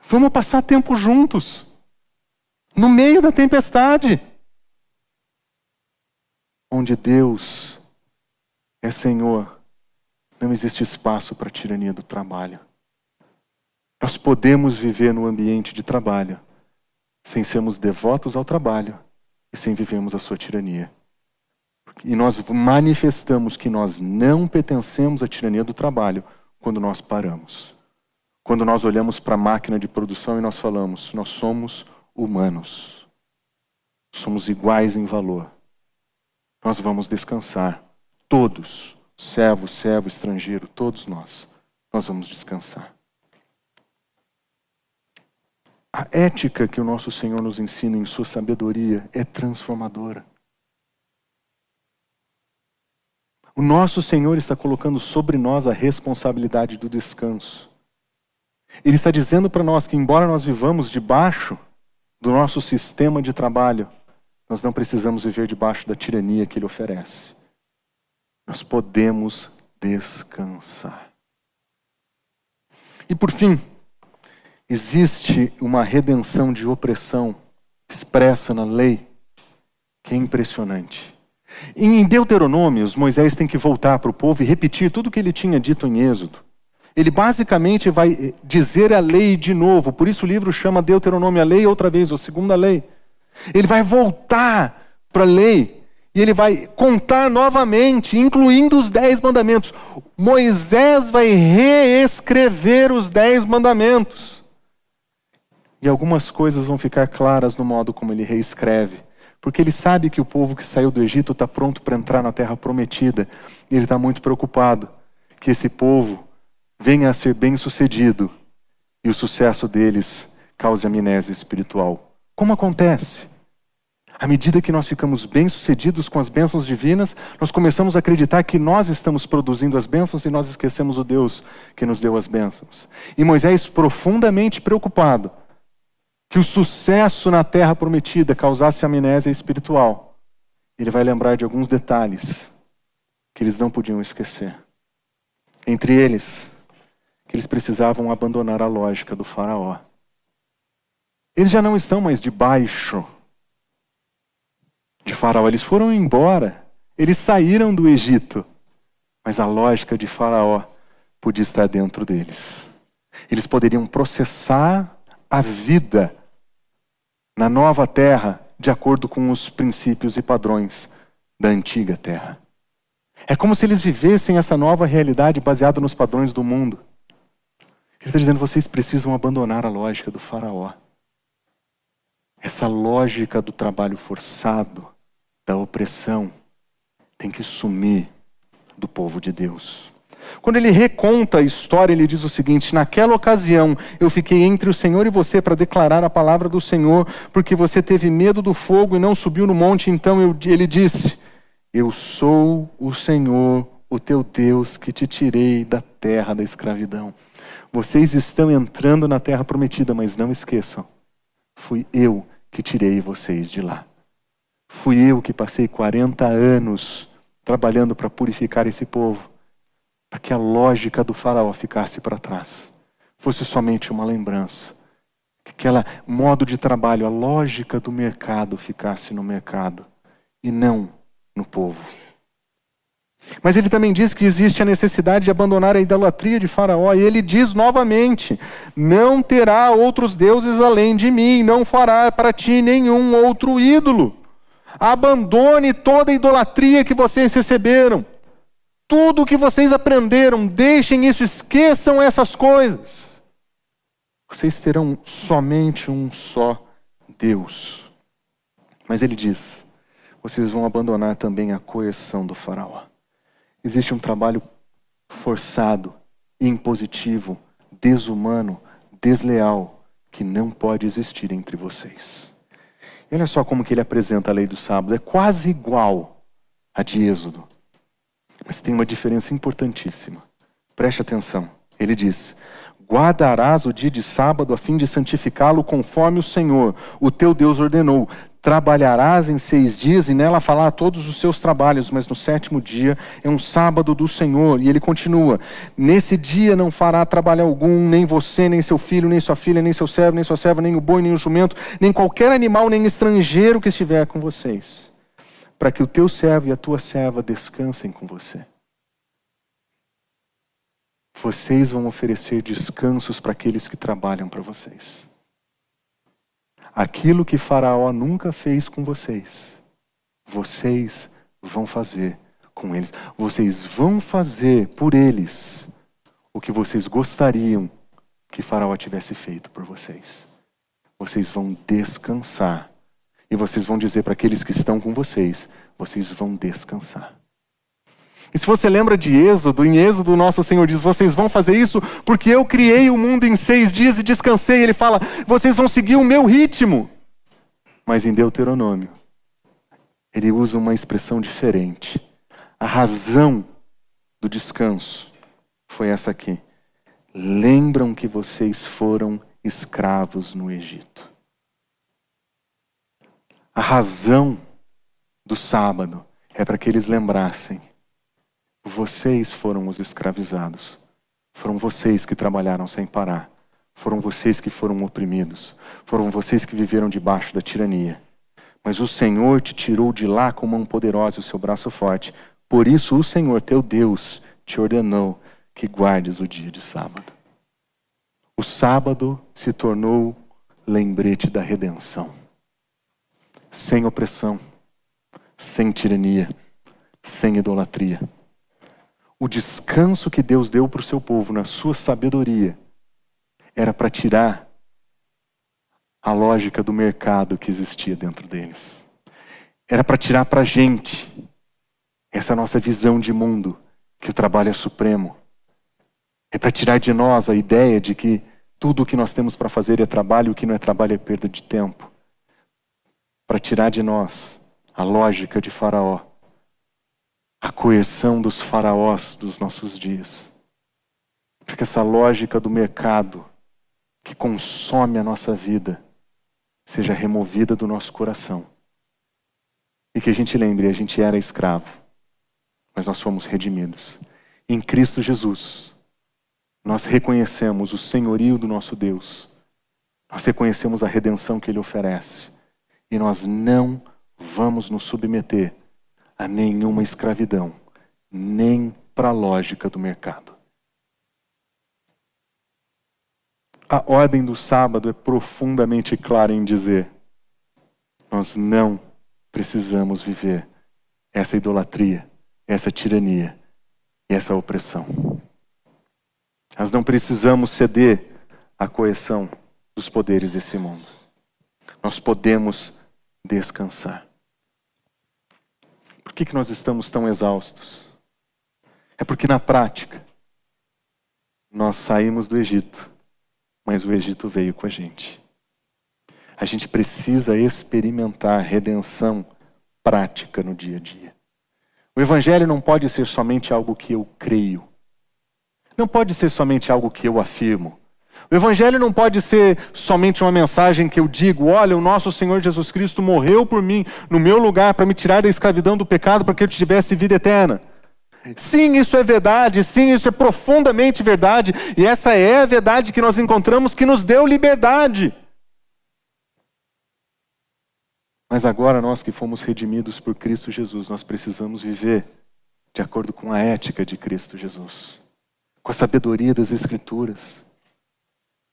Vamos passar tempo juntos. No meio da tempestade. Onde Deus é Senhor, não existe espaço para a tirania do trabalho. Nós podemos viver no ambiente de trabalho, sem sermos devotos ao trabalho e sem vivermos a sua tirania. E nós manifestamos que nós não pertencemos à tirania do trabalho quando nós paramos. Quando nós olhamos para a máquina de produção e nós falamos, nós somos humanos. Somos iguais em valor. Nós vamos descansar. Todos, servo, estrangeiro, todos nós vamos descansar. A ética que o nosso Senhor nos ensina em sua sabedoria é transformadora. O nosso Senhor está colocando sobre nós a responsabilidade do descanso. Ele está dizendo para nós que, embora nós vivamos debaixo do nosso sistema de trabalho, nós não precisamos viver debaixo da tirania que Ele oferece. Nós podemos descansar. E por fim, existe uma redenção de opressão expressa na lei que é impressionante. Em Deuteronômios, Moisés tem que voltar para o povo e repetir tudo o que ele tinha dito em Êxodo. Ele basicamente vai dizer a lei de novo, por isso o livro chama Deuteronômio a lei outra vez, ou segunda lei. Ele vai voltar para a lei E ele vai contar novamente, incluindo os 10 mandamentos. Moisés vai reescrever os 10 mandamentos. E algumas coisas vão ficar claras no modo como ele reescreve. Porque ele sabe que o povo que saiu do Egito está pronto para entrar na terra prometida. E ele está muito preocupado que esse povo venha a ser bem-sucedido e o sucesso deles cause amnésia espiritual. Como acontece? À medida que nós ficamos bem-sucedidos com as bênçãos divinas, nós começamos a acreditar que nós estamos produzindo as bênçãos e nós esquecemos o Deus que nos deu as bênçãos. E Moisés, profundamente preocupado que o sucesso na terra prometida causasse amnésia espiritual, ele vai lembrar de alguns detalhes que eles não podiam esquecer. Entre eles, que eles precisavam abandonar a lógica do faraó. Eles já não estão mais debaixo de faraó, eles foram embora, eles saíram do Egito, mas a lógica de faraó podia estar dentro deles. Eles poderiam processar a vida na nova terra de acordo com os princípios e padrões da antiga terra. É como se eles vivessem essa nova realidade baseada nos padrões do mundo. Ele está dizendo, vocês precisam abandonar a lógica do faraó. Essa lógica do trabalho forçado, da opressão, tem que sumir do povo de Deus. Quando ele reconta a história, ele diz o seguinte: naquela ocasião eu fiquei entre o Senhor e você para declarar a palavra do Senhor, porque você teve medo do fogo e não subiu no monte. Então ele disse: eu sou o Senhor, o teu Deus, que te tirei da terra da escravidão. Vocês estão entrando na terra prometida, mas não esqueçam, fui eu que tirei vocês de lá. Fui eu que passei 40 anos trabalhando para purificar esse povo, para que a lógica do faraó ficasse para trás, fosse somente uma lembrança, que aquele modo de trabalho, a lógica do mercado ficasse no mercado e não no povo. Mas ele também diz que existe a necessidade de abandonar a idolatria de Faraó, e ele diz novamente: não terá outros deuses além de mim, não fará para ti nenhum outro ídolo. Abandone toda a idolatria que vocês receberam. Tudo o que vocês aprenderam, deixem isso, esqueçam essas coisas. Vocês terão somente um só Deus. Mas ele diz, vocês vão abandonar também a coerção do faraó. Existe um trabalho forçado, impositivo, desumano, desleal, que não pode existir entre vocês. E olha só como que ele apresenta a lei do sábado. É quase igual à de Êxodo. Mas tem uma diferença importantíssima. Preste atenção. Ele diz: guardarás o dia de sábado a fim de santificá-lo conforme o Senhor, o teu Deus, ordenou. Trabalharás em 6 dias e nela fará todos os seus trabalhos, mas no 7º dia é um sábado do Senhor. E ele continua: nesse dia não fará trabalho algum, nem você, nem seu filho, nem sua filha, nem seu servo, nem sua serva, nem o boi, nem o jumento, nem qualquer animal, nem estrangeiro que estiver com vocês, para que o teu servo e a tua serva descansem com você. Vocês vão oferecer descansos para aqueles que trabalham para vocês. Aquilo que Faraó nunca fez com vocês, vocês vão fazer com eles. Vocês vão fazer por eles o que vocês gostariam que Faraó tivesse feito por vocês. Vocês vão descansar. E vocês vão dizer para aqueles que estão com vocês, vocês vão descansar. E se você lembra de Êxodo, em Êxodo o nosso Senhor diz: vocês vão fazer isso porque eu criei o mundo em 6 dias e descansei. Ele fala: vocês vão seguir o meu ritmo. Mas em Deuteronômio, ele usa uma expressão diferente. A razão do descanso foi essa aqui: lembram que vocês foram escravos no Egito. A razão do sábado é para que eles lembrassem: vocês foram os escravizados. Foram vocês que trabalharam sem parar. Foram vocês que foram oprimidos. Foram vocês que viveram debaixo da tirania. Mas o Senhor te tirou de lá com mão poderosa e o seu braço forte. Por isso o Senhor, teu Deus, te ordenou que guardes o dia de sábado. O sábado se tornou lembrete da redenção. Sem opressão, sem tirania, sem idolatria. O descanso que Deus deu para o seu povo na sua sabedoria era para tirar a lógica do mercado que existia dentro deles. Era para tirar para a gente essa nossa visão de mundo, que o trabalho é supremo. É para tirar de nós a ideia de que tudo o que nós temos para fazer é trabalho, o que não é trabalho é perda de tempo. Para tirar de nós a lógica de Faraó, a coerção dos faraós dos nossos dias. Para que essa lógica do mercado que consome a nossa vida seja removida do nosso coração. E que a gente lembre, a gente era escravo, mas nós fomos redimidos. Em Cristo Jesus, nós reconhecemos o senhorio do nosso Deus. Nós reconhecemos a redenção que Ele oferece. E nós não vamos nos submeter a nenhuma escravidão, nem para a lógica do mercado. A ordem do sábado é profundamente clara em dizer: nós não precisamos viver essa idolatria, essa tirania e essa opressão. Nós não precisamos ceder à coerção dos poderes desse mundo. Nós podemos descansar. Por que nós estamos tão exaustos? É porque na prática nós saímos do Egito, mas o Egito veio com a gente. A gente precisa experimentar redenção prática no dia a dia. O Evangelho não pode ser somente algo que eu creio. Não pode ser somente algo que eu afirmo. O Evangelho não pode ser somente uma mensagem que eu digo: olha, o nosso Senhor Jesus Cristo morreu por mim, no meu lugar, para me tirar da escravidão do pecado, para que eu tivesse vida eterna. Sim, isso é verdade, sim, isso é profundamente verdade, e essa é a verdade que nós encontramos que nos deu liberdade. Mas agora nós que fomos redimidos por Cristo Jesus, nós precisamos viver de acordo com a ética de Cristo Jesus, com a sabedoria das Escrituras.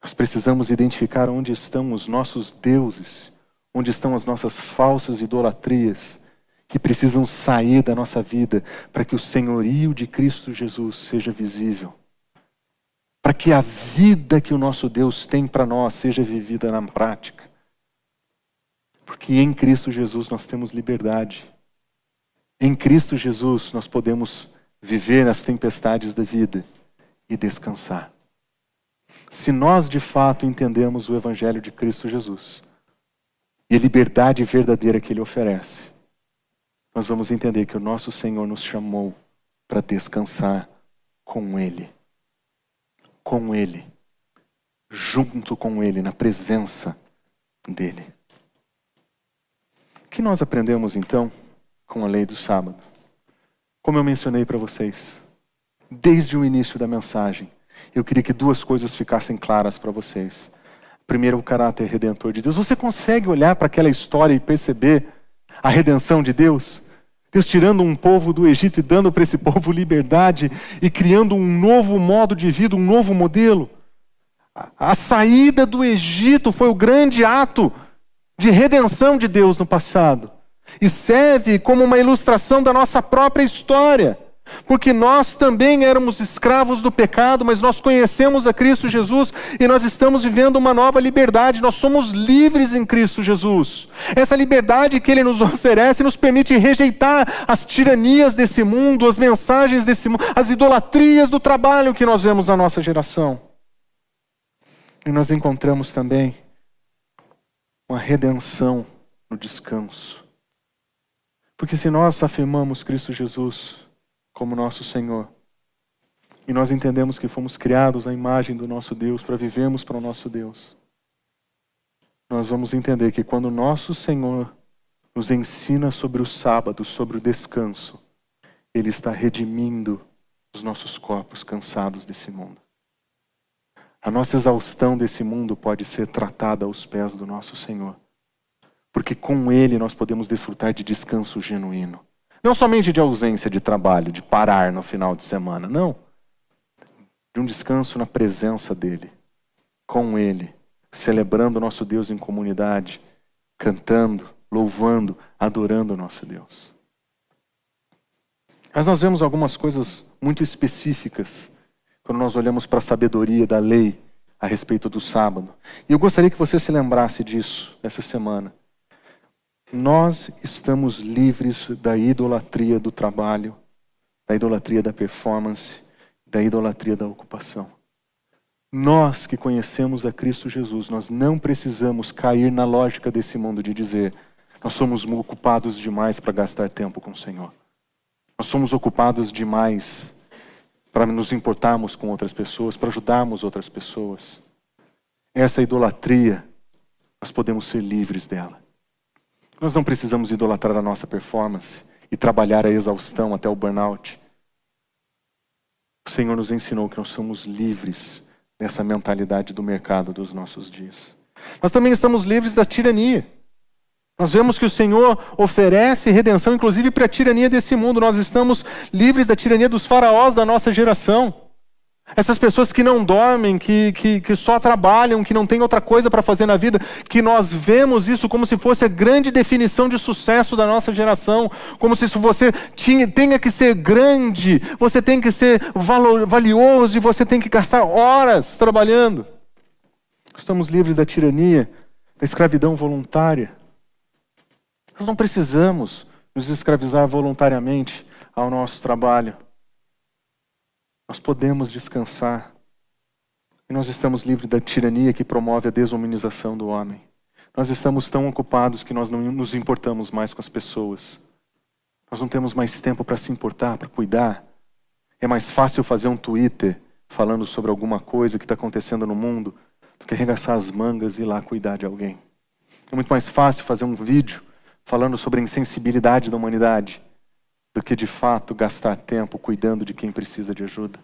Nós precisamos identificar onde estão os nossos deuses, onde estão as nossas falsas idolatrias, que precisam sair da nossa vida para que o senhorio de Cristo Jesus seja visível. Para que a vida que o nosso Deus tem para nós seja vivida na prática. Porque em Cristo Jesus nós temos liberdade. Em Cristo Jesus nós podemos viver nas tempestades da vida e descansar. Se nós de fato entendemos o Evangelho de Cristo Jesus e a liberdade verdadeira que Ele oferece, nós vamos entender que o nosso Senhor nos chamou para descansar com Ele. Com Ele. Junto com Ele, na presença dEle. O que nós aprendemos então com a lei do sábado? Como eu mencionei para vocês, desde o início da mensagem, eu queria que duas coisas ficassem claras para vocês. Primeiro, o caráter redentor de Deus. Você consegue olhar para aquela história e perceber a redenção de Deus? Deus tirando um povo do Egito e dando para esse povo liberdade e criando um novo modo de vida, um novo modelo. A saída do Egito foi o grande ato de redenção de Deus no passado. E serve como uma ilustração da nossa própria história. Porque nós também éramos escravos do pecado, mas nós conhecemos a Cristo Jesus e nós estamos vivendo uma nova liberdade. Nós somos livres em Cristo Jesus. Essa liberdade que Ele nos oferece nos permite rejeitar as tiranias desse mundo, as mensagens desse mundo, as idolatrias do trabalho que nós vemos na nossa geração. E nós encontramos também uma redenção no descanso. Porque se nós afirmamos Cristo Jesus como nosso Senhor, e nós entendemos que fomos criados à imagem do nosso Deus, para vivermos para o nosso Deus, nós vamos entender que quando o nosso Senhor nos ensina sobre o sábado, sobre o descanso, Ele está redimindo os nossos corpos cansados desse mundo. A nossa exaustão desse mundo pode ser tratada aos pés do nosso Senhor, porque com Ele nós podemos desfrutar de descanso genuíno. Não somente de ausência de trabalho, de parar no final de semana, não. De um descanso na presença dEle, com Ele, celebrando o nosso Deus em comunidade, cantando, louvando, adorando o nosso Deus. Mas nós vemos algumas coisas muito específicas quando nós olhamos para a sabedoria da lei a respeito do sábado. E eu gostaria que você se lembrasse disso essa semana. Nós estamos livres da idolatria do trabalho, da idolatria da performance, da idolatria da ocupação. Nós que conhecemos a Cristo Jesus, nós não precisamos cair na lógica desse mundo de dizer: nós somos ocupados demais para gastar tempo com o Senhor. Nós somos ocupados demais para nos importarmos com outras pessoas, para ajudarmos outras pessoas. Essa idolatria, nós podemos ser livres dela. Nós não precisamos idolatrar a nossa performance e trabalhar a exaustão até o burnout. O Senhor nos ensinou que nós somos livres dessa mentalidade do mercado dos nossos dias. Nós também estamos livres da tirania. Nós vemos que o Senhor oferece redenção, inclusive para a tirania desse mundo. Nós estamos livres da tirania dos faraós da nossa geração. Essas pessoas que não dormem, que só trabalham, que não tem outra coisa para fazer na vida, que nós vemos isso como se fosse a grande definição de sucesso da nossa geração, como se você tenha que ser grande, você tem que ser valioso e você tem que gastar horas trabalhando. Estamos livres da tirania, da escravidão voluntária. Nós não precisamos nos escravizar voluntariamente ao nosso trabalho. Nós podemos descansar. E nós estamos livres da tirania que promove a desumanização do homem. Nós estamos tão ocupados que nós não nos importamos mais com as pessoas. Nós não temos mais tempo para se importar, para cuidar. É mais fácil fazer um Twitter falando sobre alguma coisa que está acontecendo no mundo do que arregaçar as mangas e ir lá cuidar de alguém. É muito mais fácil fazer um vídeo falando sobre a insensibilidade da humanidade do que de fato gastar tempo cuidando de quem precisa de ajuda.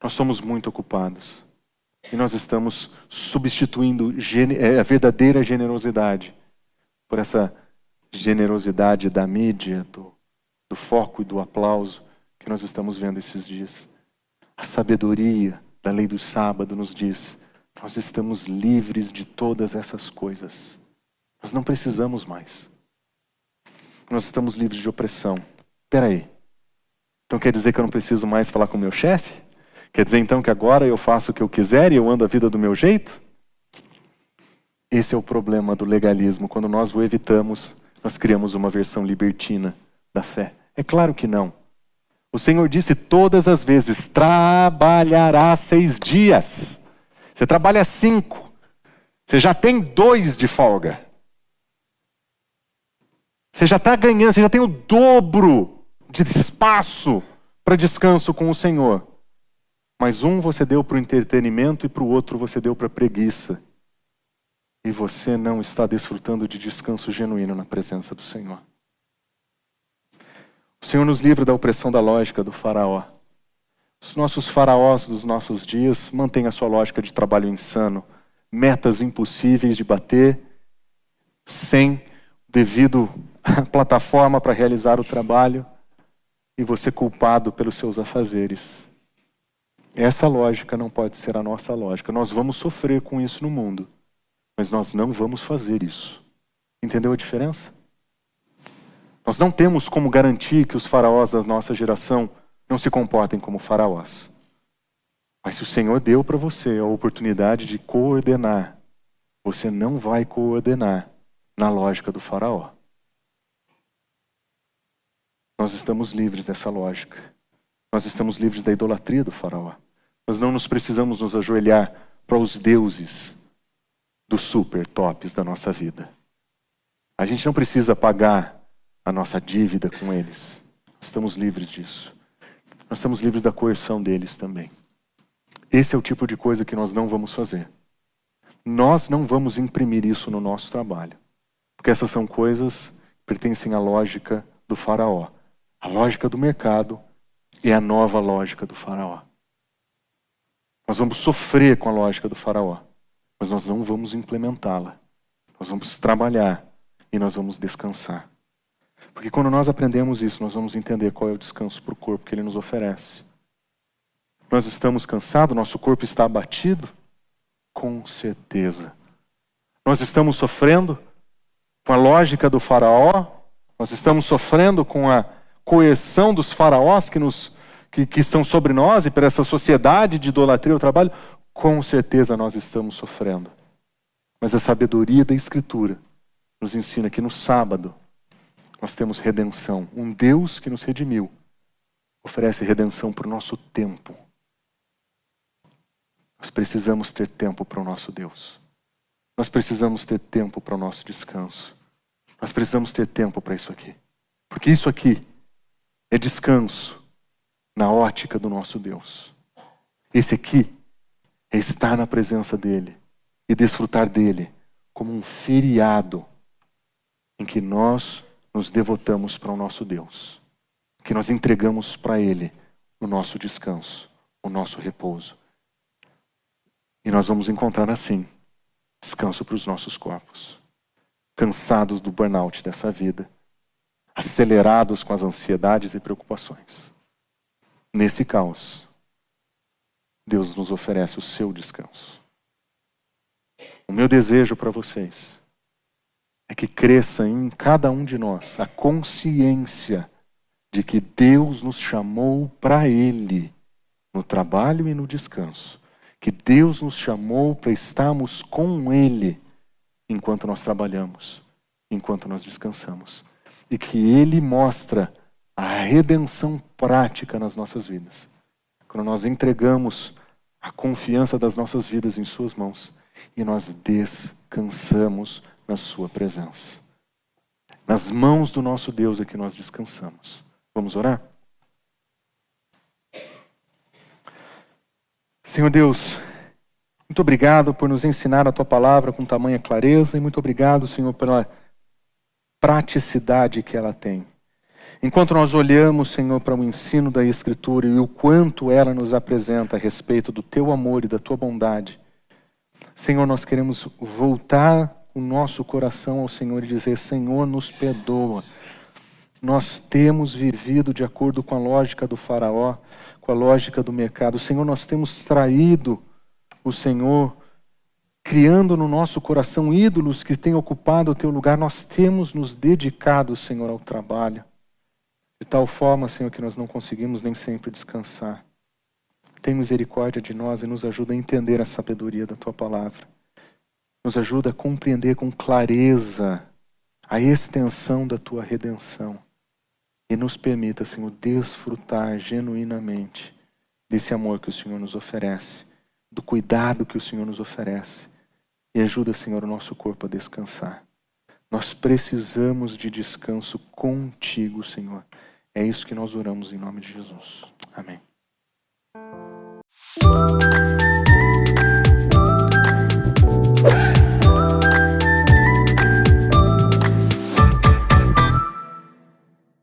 Nós somos muito ocupados e nós estamos substituindo a verdadeira generosidade por essa generosidade da mídia, do foco e do aplauso que nós estamos vendo esses dias. A sabedoria da lei do sábado nos diz: nós estamos livres de todas essas coisas. Nós não precisamos mais. Nós estamos livres de opressão. Espera aí. Então quer dizer que eu não preciso mais falar com o meu chefe? Quer dizer então que agora eu faço o que eu quiser e eu ando a vida do meu jeito? Esse é o problema do legalismo. Quando nós o evitamos, nós criamos uma versão libertina da fé. É claro que não. O Senhor disse todas as vezes: trabalhará 6 dias. Você trabalha 5. Você já tem 2 de folga. Você já está ganhando, você já tem o dobro de espaço para descanso com o Senhor. Mas um você deu para o entretenimento e para o outro você deu para a preguiça. E você não está desfrutando de descanso genuíno na presença do Senhor. O Senhor nos livra da opressão da lógica do faraó. Os nossos faraós dos nossos dias mantêm a sua lógica de trabalho insano, metas impossíveis de bater, sem devido plataforma para realizar o trabalho, e você culpado pelos seus afazeres. Essa lógica não pode ser a nossa lógica. Nós vamos sofrer com isso no mundo, mas nós não vamos fazer isso. Entendeu a diferença? Nós não temos como garantir que os faraós da nossa geração não se comportem como faraós. Mas se o Senhor deu para você a oportunidade de coordenar, você não vai coordenar na lógica do faraó. Nós estamos livres dessa lógica. Nós estamos livres da idolatria do faraó. Nós não precisamos nos ajoelhar para os deuses dos super tops da nossa vida. A gente não precisa pagar a nossa dívida com eles. Estamos livres disso. Nós estamos livres da coerção deles também. Esse é o tipo de coisa que nós não vamos fazer. Nós não vamos imprimir isso no nosso trabalho. Porque essas são coisas que pertencem à lógica do faraó. A lógica do mercado é a nova lógica do faraó. Nós vamos sofrer com a lógica do faraó, mas nós não vamos implementá-la. Nós vamos trabalhar e nós vamos descansar. Porque quando nós aprendemos isso, nós vamos entender qual é o descanso para o corpo que ele nos oferece. Nós estamos cansados, nosso corpo está abatido? Com certeza. Nós estamos sofrendo? com a lógica do faraó, nós estamos sofrendo com a coerção dos faraós que estão sobre nós e por essa sociedade de idolatria ao trabalho, com certeza nós estamos sofrendo. Mas a sabedoria da Escritura nos ensina que no sábado nós temos redenção. Um Deus que nos redimiu oferece redenção para o nosso tempo. Nós precisamos ter tempo para o nosso Deus. Nós precisamos ter tempo para o nosso descanso. Nós precisamos ter tempo para isso aqui. Porque isso aqui é descanso na ótica do nosso Deus. Esse aqui é estar na presença dEle e desfrutar dEle como um feriado em que nós nos devotamos para o nosso Deus. Que nós entregamos para Ele o nosso descanso, o nosso repouso. E nós vamos encontrar assim descanso para os nossos corpos. Cansados do burnout dessa vida. Acelerados com as ansiedades e preocupações. Nesse caos, Deus nos oferece o seu descanso. O meu desejo para vocês é que cresça em cada um de nós a consciência de que Deus nos chamou para Ele, no trabalho e no descanso. Que Deus nos chamou para estarmos com Ele enquanto nós trabalhamos, enquanto nós descansamos. E que Ele mostra a redenção prática nas nossas vidas. Quando nós entregamos a confiança das nossas vidas em Suas mãos e nós descansamos na Sua presença. Nas mãos do nosso Deus é que nós descansamos. Vamos orar? Senhor Deus, muito obrigado por nos ensinar a Tua palavra com tamanha clareza e muito obrigado, Senhor, pela praticidade que ela tem. Enquanto nós olhamos, Senhor, para o ensino da Escritura e o quanto ela nos apresenta a respeito do Teu amor e da Tua bondade, Senhor, nós queremos voltar o nosso coração ao Senhor e dizer: Senhor, nos perdoa. Nós temos vivido de acordo com a lógica do faraó, com a lógica do mercado. Senhor, nós temos traído o Senhor, criando no nosso coração ídolos que têm ocupado o Teu lugar. Nós temos nos dedicado, Senhor, ao trabalho. De tal forma, Senhor, que nós não conseguimos nem sempre descansar. Tem misericórdia de nós e nos ajuda a entender a sabedoria da Tua palavra. Nos ajuda a compreender com clareza a extensão da Tua redenção. E nos permita, Senhor, desfrutar genuinamente desse amor que o Senhor nos oferece, do cuidado que o Senhor nos oferece. E ajuda, Senhor, o nosso corpo a descansar. Nós precisamos de descanso contigo, Senhor. É isso que nós oramos em nome de Jesus. Amém.